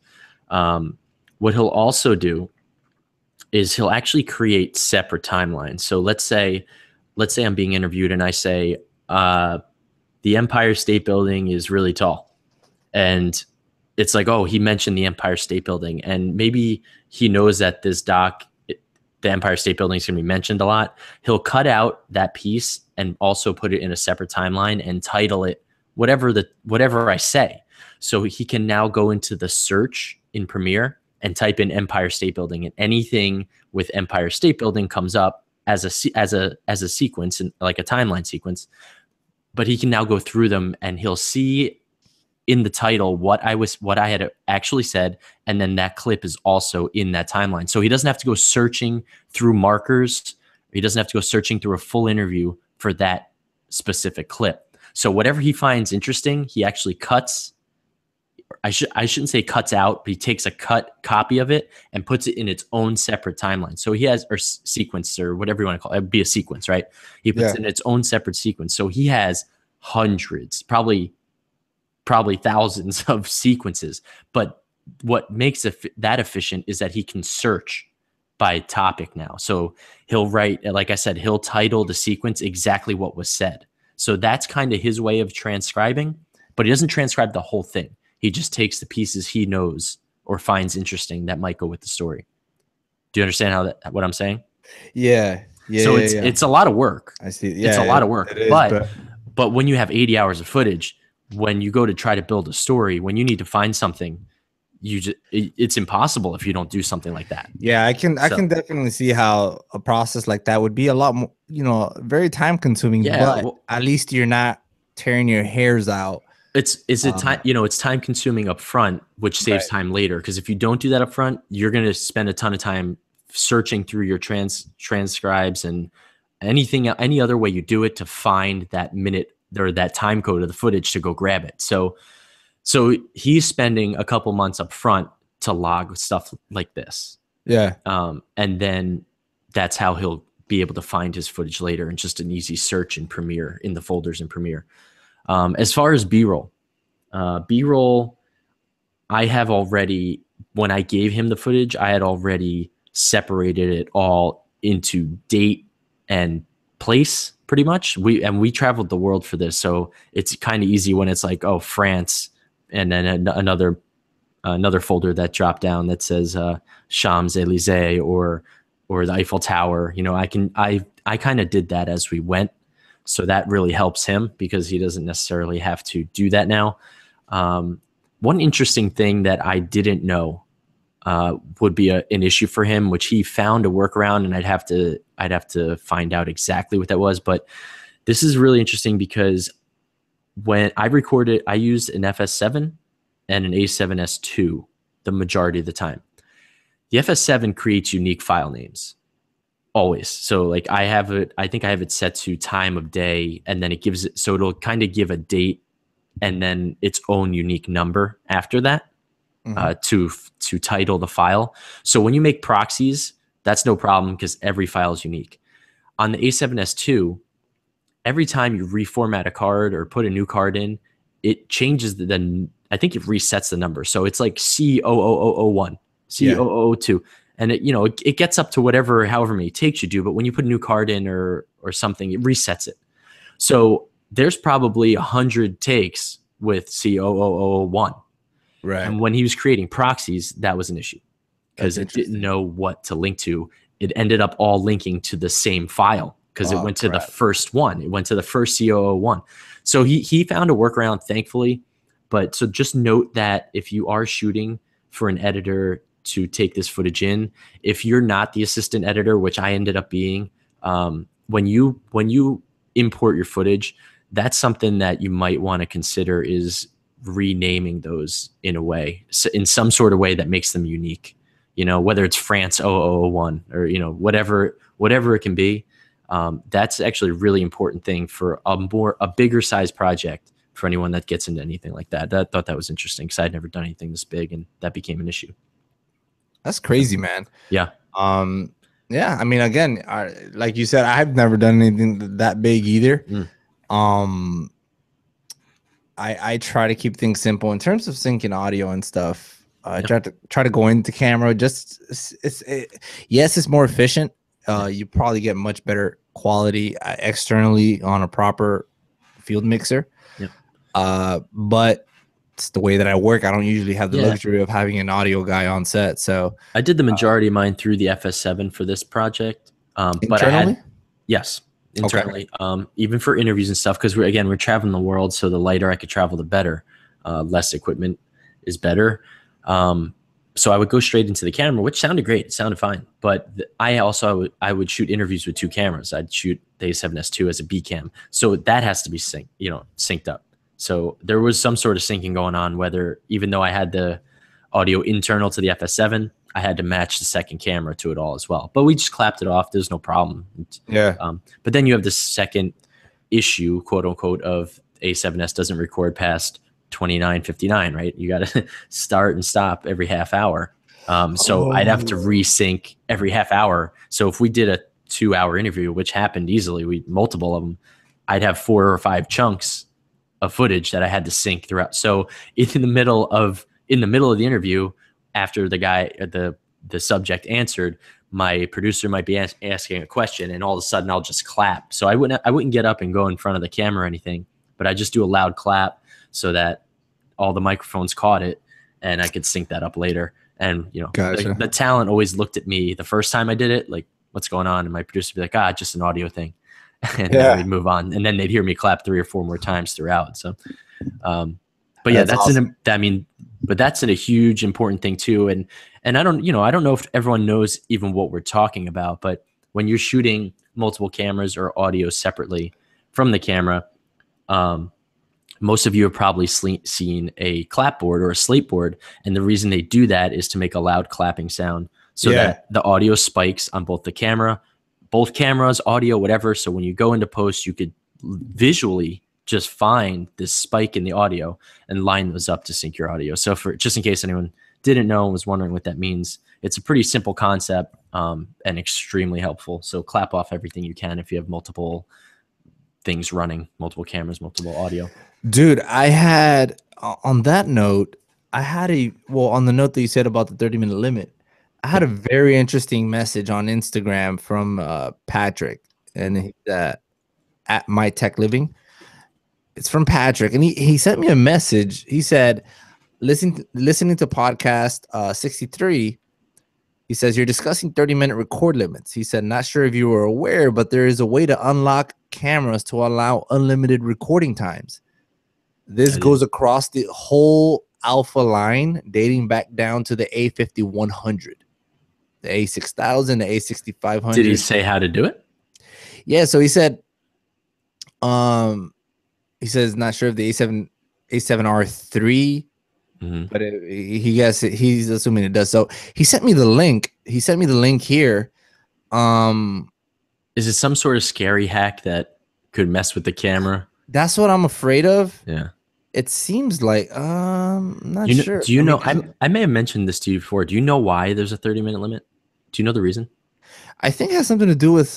What he'll also do is he'll actually create separate timelines. So let's say I'm being interviewed and I say, the Empire State Building is really tall. And it's like, oh, he mentioned the Empire State Building. And maybe he knows that this doc, the Empire State Building is going to be mentioned a lot. He'll cut out that piece and also put it in a separate timeline and title it whatever I say. So he can now go into the search in Premiere and type in Empire State Building, and anything with Empire State Building comes up as a sequence, and like a timeline sequence. But he can now go through them and he'll see in the title what I had actually said, and then that clip is also in that timeline. So he doesn't have to go searching through markers. He doesn't have to go searching through a full interview for that specific clip. So whatever he finds interesting, he actually cuts. I shouldn't say cuts out, but he takes a cut copy of it and puts it in its own separate timeline. So he has, or sequence, or whatever you want to call it. It'd be a sequence, right? He puts it in its own separate sequence. So he has hundreds, probably thousands of sequences. But what makes that efficient is that he can search by topic now. So he'll write, like I said, he'll title the sequence exactly what was said. So that's kind of his way of transcribing, but he doesn't transcribe the whole thing. He just takes the pieces he knows or finds interesting that might go with the story. Do you understand what I'm saying? Yeah. Yeah. So it's a lot of work. I see. Yeah, it's a lot of work. It is, but when you have 80 hours of footage, when you go to try to build a story, when you need to find something, it's impossible if you don't do something like that. Yeah, I can definitely see how a process like that would be a lot more, very time consuming. Yeah, but at least you're not tearing your hairs out. It's time consuming up front, which saves time later. Because if you don't do that up front, you're going to spend a ton of time searching through your transcribes and any other way you do it to find that minute or that time code of the footage to go grab it. So he's spending a couple months up front to log stuff like this. Yeah. And then that's how he'll be able to find his footage later in just an easy search in Premiere, in the folders in Premiere. As far as B-roll, I have already, when I gave him the footage, I had already separated it all into date and place pretty much. We traveled the world for this. So it's kind of easy when it's like, oh, France, and then another another folder that dropped down that says Champs Elysees or the Eiffel Tower. You know, I kind of did that as we went, so that really helps him because he doesn't necessarily have to do that now. One interesting thing that I didn't know would be an issue for him, which he found a workaround, and I'd have to find out exactly what that was. But this is really interesting because when I recorded, I used an FS7 and an A7S II the majority of the time. The FS7 creates unique file names always. So like I think I have it set to time of day, and then it gives it, so it'll kind of give a date and then its own unique number after that. To title the file. So when you make proxies, that's no problem because every file is unique. On the A7S II, every time you reformat a card or put a new card in, it changes I think it resets the number. So it's like C00001, C00002. And it gets up to however many takes you do. But when you put a new card in or something, it resets it. So there's probably 100 takes with C00001. Right. And when he was creating proxies, that was an issue because it didn't know what to link to. It ended up all linking to the same file because it went to the first one. It went to the first C001. So he found a workaround, thankfully. But so just note that if you are shooting for an editor to take this footage in, if you're not the assistant editor, which I ended up being, when you import your footage, that's something that you might want to consider is renaming those in a way, in some sort of way that makes them unique, whether it's France 0001 or, whatever it can be. That's actually a really important thing for a bigger size project for anyone that gets into anything like that. I thought that was interesting because I'd never done anything this big, and that became an issue. That's crazy, man. Yeah. Yeah. I mean, again, like you said, I've never done anything that big either. I try to keep things simple in terms of syncing audio and stuff. I try to go into camera. Yes, it's more efficient. You probably get much better quality externally on a proper field mixer. But it's the way that I work. I don't usually have the luxury of having an audio guy on set. So I did the majority of mine through the FS7 for this project. Internally? But I had, yes. Internally, even for interviews and stuff, because we're traveling the world, so the lighter I could travel, the better. Less equipment is better. So I would go straight into the camera, which sounded great. It sounded fine. But I would shoot interviews with two cameras. I'd shoot the A7S II as a B cam, so that has to be synced up. So there was some sort of syncing going on. Even though I had the audio internal to the FS7, I had to match the second camera to it all as well. But we just clapped it off. There's no problem. Yeah. But then you have the second issue, quote unquote, of A7S doesn't record past 29:59, right? You got to start and stop every half hour. So I'd have to resync every half hour. So if we did a 2-hour interview, which happened easily, multiple of them, I'd have 4 or 5 chunks of footage that I had to sync throughout. So in the middle of the interview, after the subject answered, my producer might be asking a question, and all of a sudden I'll just clap. So I wouldn't get up and go in front of the camera or anything, but I just do a loud clap so that all the microphones caught it, and I could sync that up later. And Gotcha. the talent always looked at me the first time I did it, like, what's going on? And my producer would be like, just an audio thing, and then we'd move on, and then they'd hear me clap 3 or 4 more times throughout. So, but yeah, that's awesome. But that's a huge important thing too. And I don't know if everyone knows even what we're talking about, but when you're shooting multiple cameras or audio separately from the camera, most of you have probably seen a clapboard or a slate board. And the reason they do that is to make a loud clapping sound so that the audio spikes on both cameras, audio, whatever. So when you go into post, you could visually just find this spike in the audio and line those up to sync your audio. So just in case anyone didn't know and was wondering what that means, it's a pretty simple concept and extremely helpful. So clap off everything you can if you have multiple things running, multiple cameras, multiple audio. Dude, I had on that note, on the note that you said about the 30-minute limit, I had a very interesting message on Instagram from Patrick, and he's at My Tech Living. It's from Patrick, and he sent me a message. He said, listening to podcast 63. He says you're discussing 30-minute record limits. He said, not sure if you were aware, but there is a way to unlock cameras to allow unlimited recording times. This goes across the whole Alpha line, dating back down to the A5100, the A6000, the A6500. Did he say how to do it? Yeah, so he said, he says not sure if the A7R3, but he's assuming it does. So he sent me the link. He sent me the link here. Is it some sort of scary hack that could mess with the camera? That's what I'm afraid of. Yeah. It seems like not sure. Do you know? I may have mentioned this to you before. Do you know why there's a 30-minute limit? Do you know the reason? I think it has something to do with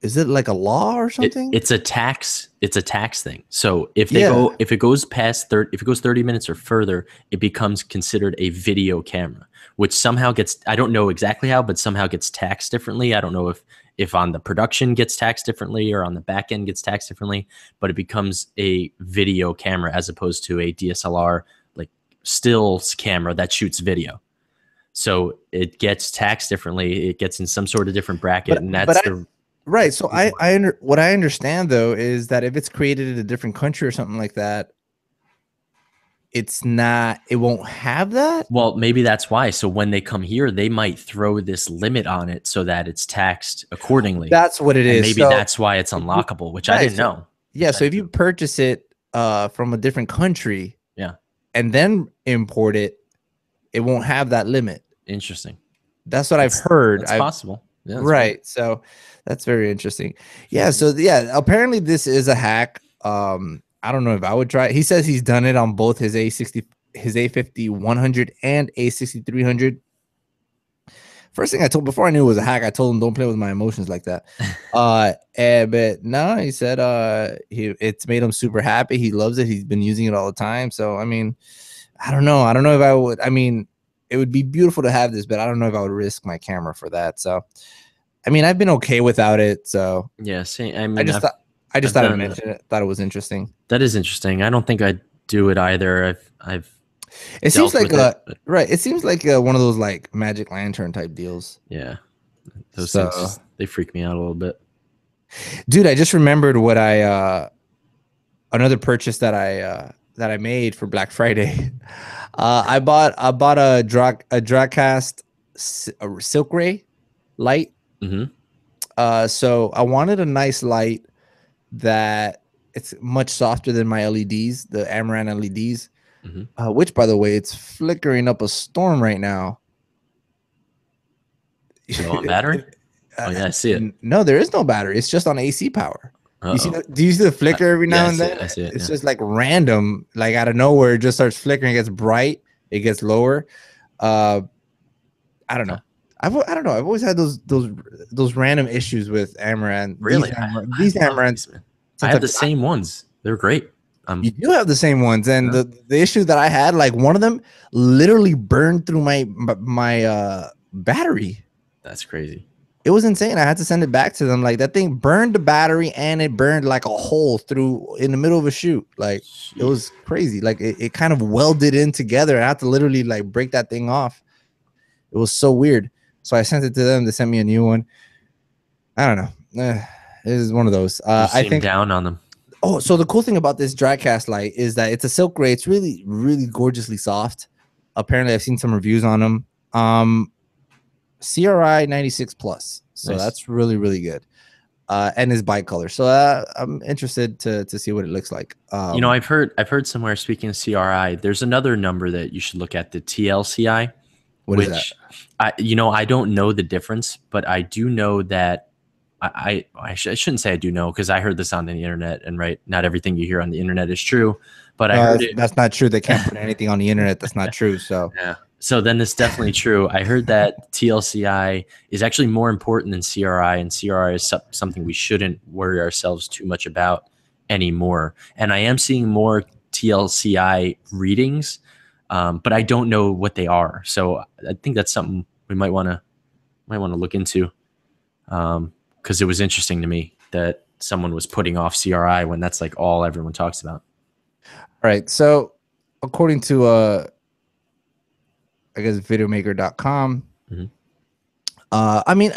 is it like a law or something? It's a tax. It's a tax thing. So if it goes past 30, if it goes 30 minutes or further, it becomes considered a video camera, which somehow gets, I don't know exactly how, but somehow gets taxed differently. I don't know if on the production gets taxed differently or on the back end gets taxed differently, but it becomes a video camera as opposed to a DSLR, like stills camera that shoots video. So it gets taxed differently. It gets in some sort of different bracket, and that's right. So what I understand though is that if it's created in a different country or something like that, it won't have that. Well, maybe that's why. So when they come here, they might throw this limit on it so that it's taxed accordingly. That's what it is. Maybe that's why it's unlockable, which I didn't know. Yeah. So if you purchase it from a different country, and then import it, it won't have that limit. Interesting. That's what I've heard. It's possible. Yeah, right. Cool. So that's very interesting. Yeah. So apparently this is a hack. I don't know if I would try it. He says he's done it on both his A5100 and A6300. First thing I told, before I knew it was a hack, I told him don't play with my emotions like that. But no, he said it's made him super happy. He loves it. He's been using it all the time. So I mean, I don't know if I would. I mean, it would be beautiful to have this, but I don't know if I would risk my camera for that. So, I mean, I've been okay without it. So yeah, see, I mean, I just thought I'd mention it. Thought it was interesting. That is interesting. I don't think I'd do it either. It seems like right. It seems like one of those like Magic Lantern type deals. Yeah, those things, they freak me out a little bit. Dude, I just remembered what another purchase that I made for Black Friday. I bought a Dragcast Silk Ray light. So I wanted a nice light that it's much softer than my LEDs, the Amaran LEDs, which, by the way, it's flickering up a storm right now. So on battery? Oh yeah, I see it. No, there is no battery. It's just on AC power. You see do you see the flicker every now and then? I see it. It's just like random, like out of nowhere, it just starts flickering. It gets bright, it gets lower. I don't know. I don't know. I've always had those random issues with Amaran. Really, these Amarans. I have the same ones. They're great. You do have the same ones, and the issue that I had, like one of them, literally burned through my battery. That's crazy. It was insane. I had to send it back to them. Like that thing burned the battery, and it burned like a hole through in the middle of a shoot. Like it was crazy. Like it kind of welded in together. I had to literally like break that thing off. It was so weird. So I sent it to them. They sent me a new one. I don't know. It is one of those. I think down on them. Oh, so the cool thing about this Dragcast light is that it's a silk gray. It's really, really gorgeously soft. Apparently, I've seen some reviews on them. CRI 96 plus, so nice. That's really, really good. And is bicolor. So I'm interested to see what it looks like. You know, I've heard somewhere, speaking of CRI, there's another number that you should look at, the TLCI. What is that? I don't know the difference, but I do know that I shouldn't say I do know, because I heard this on the internet, and right, not everything you hear on the internet is true. But I heard that's not true. They can't put anything on the internet that's not true. So yeah. So then it's definitely true. I heard that TLCI is actually more important than CRI, and CRI is something we shouldn't worry ourselves too much about anymore. And I am seeing more TLCI readings, but I don't know what they are. So I think that's something we might want to look into, because it was interesting to me that someone was putting off CRI when that's like all everyone talks about. All right. So according to I guess videomaker.com. Mm-hmm. I mean,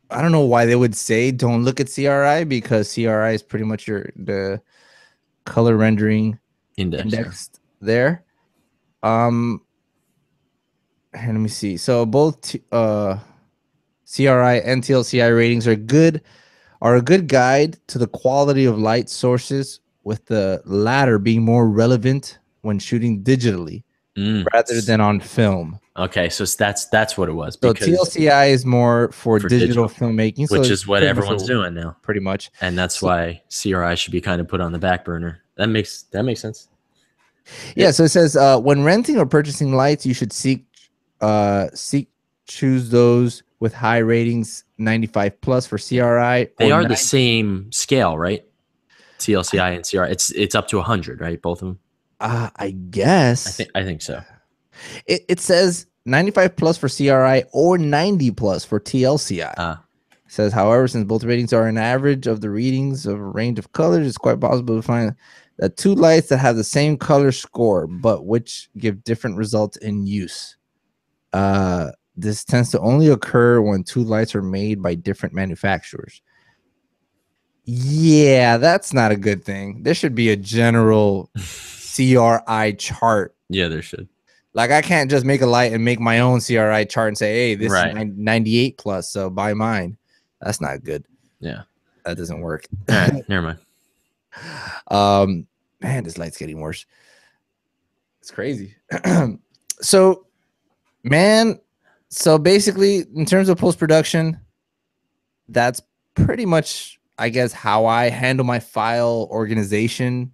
I don't know why they would say don't look at CRI, because CRI is pretty much the color rendering indexed there. And let me see. So both CRI and TLCI ratings are a good guide to the quality of light sources, with the latter being more relevant when shooting digitally rather than on film. Okay, so that's what it was. So Because TLCI is more for digital filmmaking, so which it's is what pretty much everyone's doing now, pretty much. and that's why CRI should be kind of put on the back burner. That makes sense. Yeah, so it says when renting or purchasing lights, you should choose those with high ratings, 95 plus for CRI. They or are the same scale, right? TLCI and CRI. It's up to 100, right? Both of them. I guess. I think so. It says 95 plus for CRI or 90 plus for TLCI. It says, however, since both ratings are an average of the readings of a range of colors, it's quite possible to find that two lights that have the same color score, but which give different results in use. This tends to only occur when two lights are made by different manufacturers. Yeah, that's not a good thing. There should be a general CRI chart. Yeah, there should. Like, I can't just make a light and make my own CRI chart and say, hey, this is 98 plus, so buy mine. That's not good. Yeah. That doesn't work. All right, never mind. Man, this light's getting worse. It's crazy. So, man, so basically, in terms of post-production, that's pretty much, I guess, how I handle my file organization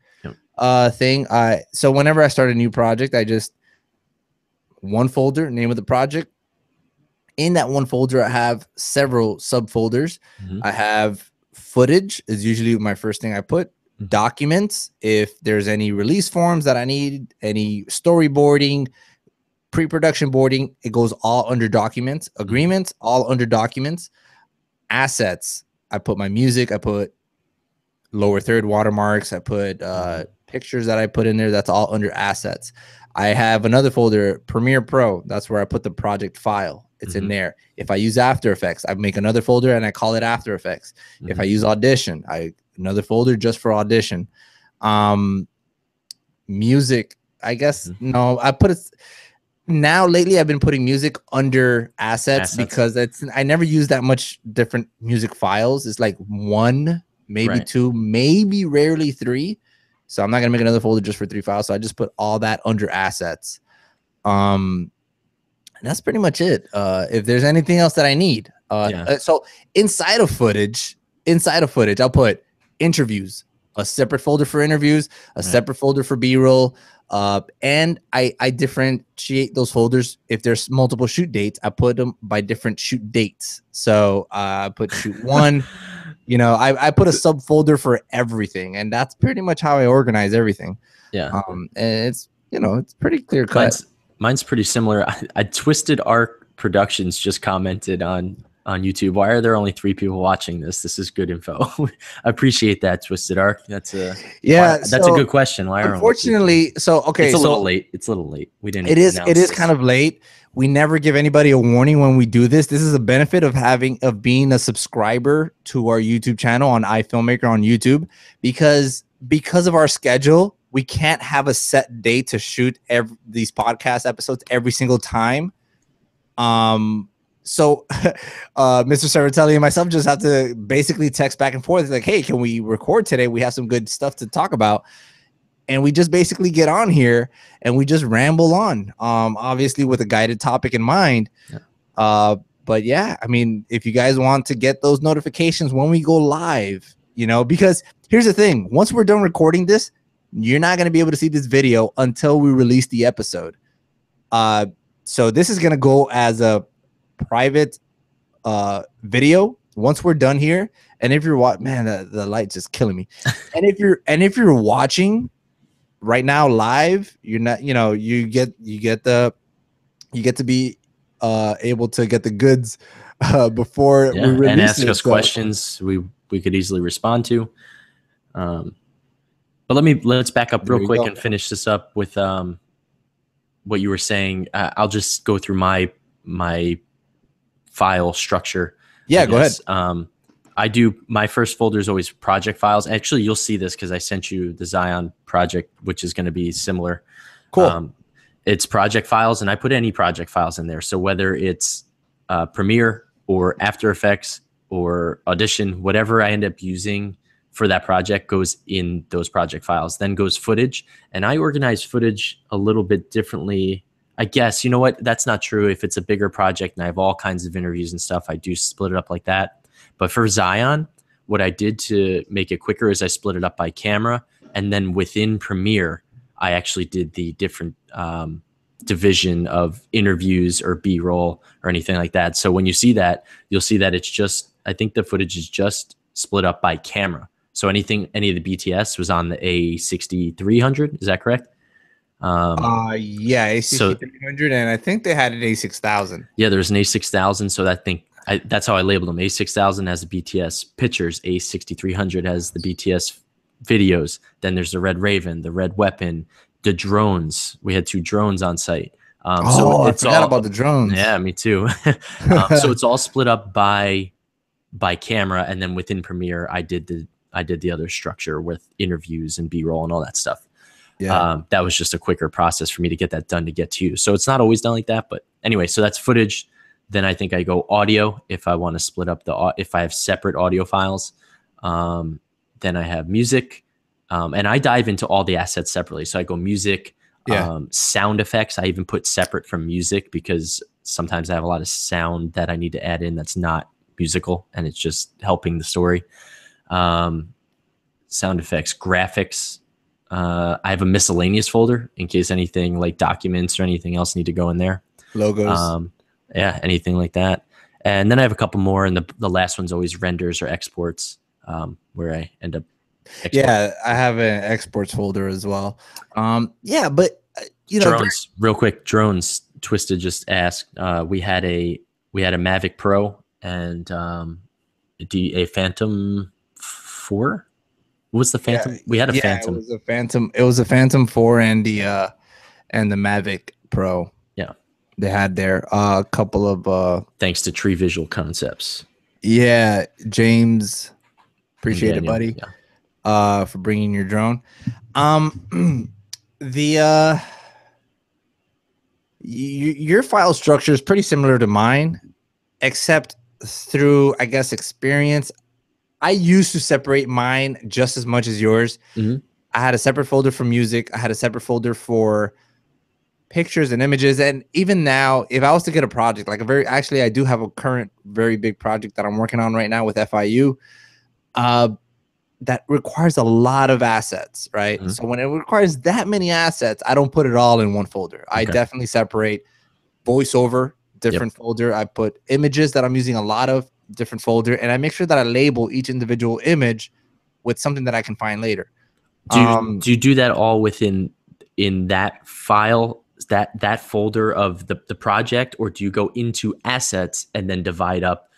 thing. So whenever I start a new project, I just one folder, name of the project. In that one folder, I have several subfolders. I have footage is usually my first thing I put. Documents, if there's any release forms that I need, any storyboarding, pre-production boarding, it goes all under documents. Agreements, all under documents. Assets, I put my music, I put lower third watermarks, I put pictures that I put in there. That's all under assets. I have another folder, Premiere Pro. That's where I put the project file. It's in there. If I use After Effects, I make another folder and I call it After Effects. If I use Audition, another folder just for Audition. Music, I guess. No, I put it now. Lately, I've been putting music under assets because I never use that much different music files. It's like one, maybe two, maybe rarely three. So I'm not gonna make another folder just for 3 files. So I just put all that under assets. And that's pretty much it. If there's anything else that I need, so inside of footage, I'll put interviews, a separate folder for interviews, a separate folder for B-roll. And I differentiate those folders. If there's multiple shoot dates, I put them by different shoot dates. So I put shoot one. You know, I put a subfolder for everything, and that's pretty much how I organize everything. Yeah. And it's, you know, it's pretty clear cut. Mine's pretty similar. I Twisted Arc Productions just commented on YouTube. Why are there only 3 people watching this? This is good info. I appreciate that, Twisted Arc. That's a good question. Why are unfortunately it's a little late. It's a little late. We didn't. It is kind of late. We never give anybody a warning when we do this. This is a benefit of being a subscriber to our YouTube channel on iFilmmaker on YouTube, because of our schedule, we can't have a set date to shoot these podcast episodes every single time. So Mr. Cervatelli and myself just have to basically text back and forth like, hey, can we record today? We have some good stuff to talk about. And we just basically get on here and we just ramble on, obviously with a guided topic in mind. But yeah, I mean, if you guys want to get those notifications when we go live, you know, because here's the thing. Once we're done recording this, you're not going to be able to see this video until we release the episode. So this is going to go as a private video once we're done here. And if you're man, the light's just killing me. And if you're watching right now live, you're not, you know, you get to be able to get the goods before we release and ask it. us questions we could easily respond to. But let's back up real There you quick go. and finish this up with what you were saying. I'll just go through my file structure. I Yeah, go ahead. guess. I do, my first folder is always project files. Actually, you'll see this because I sent you the Zion project, which is going to be similar. Cool. It's project files, and I put any project files in there. So whether it's Premiere or After Effects or Audition, whatever I end up using for that project goes in those project files. Then goes footage, and I organize footage a little bit differently. I guess, you know what? That's not true. If it's a bigger project and I have all kinds of interviews and stuff, I do split it up like that. But for Zion, what I did to make it quicker is I split it up by camera, and then within Premiere, I actually did the different division of interviews or B-roll or anything like that. So when you see that, you'll see that it's just, I think the footage is just split up by camera. So any of the BTS was on the A6300. Is that correct? Yeah, A6300, and I think they had an A6000. Yeah, there's an A6000. So that's how I labeled them. A6000 has the BTS pictures. A6300 has the BTS videos. Then there's the Red Raven, the Red Weapon, the drones. We had 2 drones on site. So I forgot about the drones. Yeah, me too. So it's all split up by camera, and then within Premiere, I did the other structure with interviews and B-roll and all that stuff. Yeah. That was just a quicker process for me to get that done to get to you. So it's not always done like that, but anyway, so that's footage. Then I think I go audio if I want to split up if I have separate audio files. Then I have music, and I dive into all the assets separately. So I go music, sound effects. I even put separate from music because sometimes I have a lot of sound that I need to add in that's not musical, and it's just helping the story. Sound effects, graphics. I have a miscellaneous folder in case anything like documents or anything else need to go in there. Logos. Yeah, anything like that. And then I have a couple more, and the last one's always renders or exports, where I end up exporting. Yeah, I have an exports folder as well. Yeah, but drones, real quick, drones. Twisted just asked. We had a Mavic Pro and a Phantom 4. What was the Phantom? Yeah, we had a Phantom. It was a Phantom. It was a Phantom 4 and the Mavic Pro. Yeah, they had there a couple of thanks to Tree Visual Concepts. Yeah, James, appreciate it, buddy. Yeah. For bringing your drone. Your file structure is pretty similar to mine, except through, I guess, experience. I used to separate mine just as much as yours. Mm-hmm. I had a separate folder for music. I had a separate folder for pictures and images. And even now, if I was to get a project, like actually, I do have a current very big project that I'm working on right now with FIU. That requires a lot of assets, right? Mm-hmm. So when it requires that many assets, I don't put it all in one folder. Okay. I definitely separate voiceover, different folder. I put images that I'm using a lot of, different folder, and I make sure that I label each individual image with something that I can find later. Do you do that all in that file, that folder of the project, or do you go into assets and then divide up,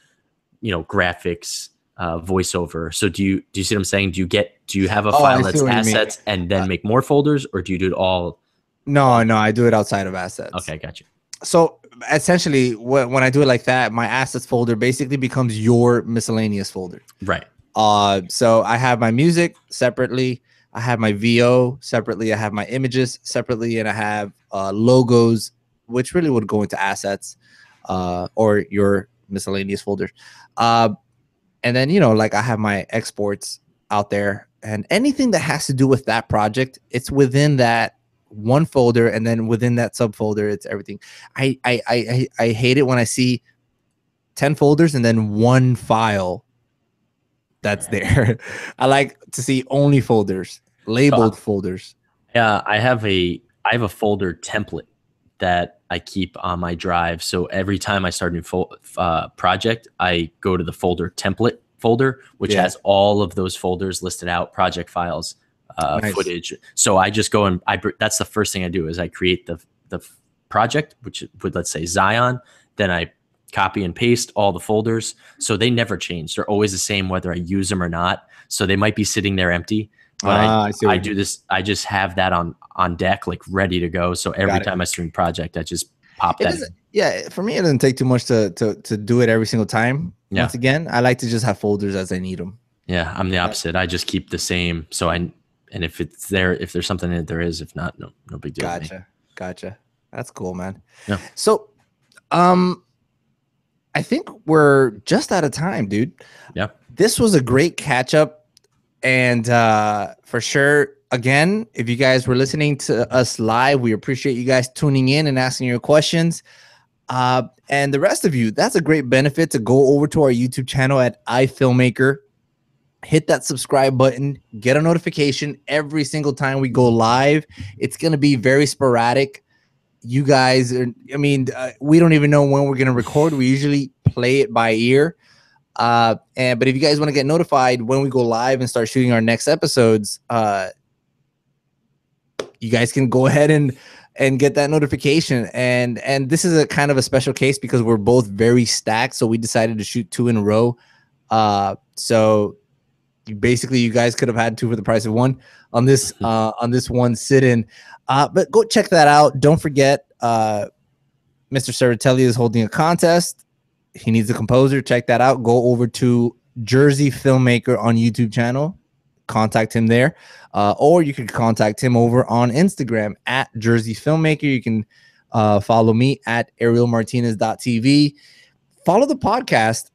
graphics, voiceover? So do you see what I'm saying? Do you have a file that's assets and then make more folders, or do you do it all? No, I do it outside of assets. Okay, gotcha. So essentially, when I do it like that, my assets folder basically becomes your miscellaneous folder. Right. So I have my music separately, I have my VO separately, I have my images separately, and I have logos, which really would go into assets, or your miscellaneous folders. And then, like I have my exports out there, and anything that has to do with that project, it's within that one folder, and then within that subfolder, it's everything. I hate it when I see 10 folders and then one file that's there. I like to see only folders, labeled folders. Yeah, I have a folder template that I keep on my drive. So every time I start a new project, I go to the folder template folder, which has all of those folders listed out, project files, nice. Footage. So I just go and that's the first thing I do is I create the project, which would, let's say, Zion. Then I copy and paste all the folders. So they never change. They're always the same, whether I use them or not. So they might be sitting there empty, But I see what I you do mean. this. I just have that on deck, like ready to go. So every Got it. time I stream a project, I just pop It that doesn't. in. Yeah, for me, it doesn't take too much to do it every single time. Yeah. Once again, I like to just have folders as I need them. Yeah, I'm the opposite. I just keep the same. So and if it's there, if there's something in it, there is. If not, no big deal to me. Gotcha. That's cool, man. Yeah. So, um, I think we're just out of time, dude. Yeah. This was a great catch up, and for sure. Again, if you guys were listening to us live, we appreciate you guys tuning in and asking your questions. And the rest of you, that's a great benefit to go over to our YouTube channel at iFilmmaker. Hit that subscribe button, get a notification every single time we go live. It's going to be very sporadic. You guys are, I mean, we don't even know when we're going to record. We usually play it by ear. But if you guys want to get notified when we go live and start shooting our next episodes, you guys can go ahead and get that notification. And this is a kind of a special case because we're both very stacked. So we decided to shoot 2 in a row. So basically you guys could have had 2 for the price of 1 on this one sit-in. But go check that out. Don't forget, Mr. Cervatelli is holding a contest. He needs a composer. Check that out. Go over to Jersey Filmmaker on YouTube channel. Contact him there. Or you can contact him over on Instagram at Jersey Filmmaker. You can follow me at arielmartinez.tv. Follow the podcast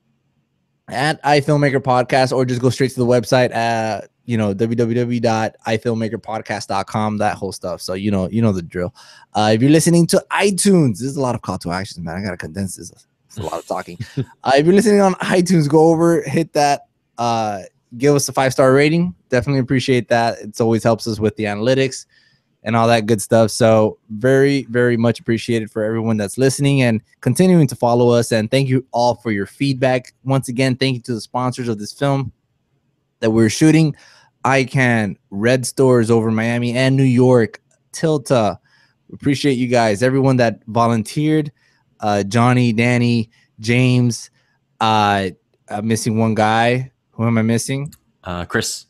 at iFilmmaker Podcast, or just go straight to the website at www.ifilmmakerpodcast.com, that whole stuff. So you know the drill. If you're listening to iTunes, there's a lot of call to actions, man. I gotta condense this. It's a lot of talking. If you're listening on iTunes, go over, hit that, give us a 5-star rating. Definitely appreciate that. It's always helps us with the analytics and all that good stuff. So very, very much appreciated for everyone that's listening and continuing to follow us. And thank you all for your feedback. Once again, thank you to the sponsors of this film that we're shooting. ICANN, Red Stores over Miami and New York, Tilta. Appreciate you guys. Everyone that volunteered, Johnny, Danny, James. I'm missing one guy. Who am I missing? Chris.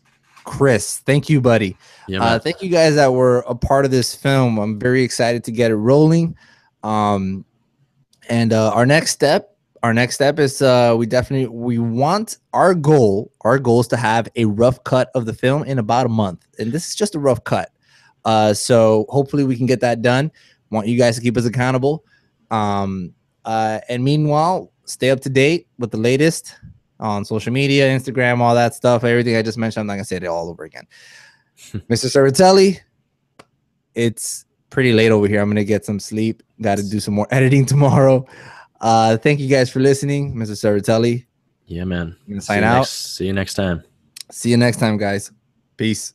Thank you, buddy. Yeah, thank you guys that were a part of this film. I'm very excited to get it rolling. And our next step is we want our goal is to have a rough cut of the film in about a month. And this is just a rough cut. So hopefully we can get that done. Want you guys to keep us accountable. And meanwhile, stay up to date with the latest on social media, Instagram, all that stuff, everything I just mentioned. I'm not gonna say it all over again. Mr. Cervatelli, it's pretty late over here. I'm gonna get some sleep. Got to do some more editing tomorrow. Thank you guys for listening, Mr. Cervatelli. Yeah, man. I'm gonna sign out. See you next time. See you next time, guys. Peace.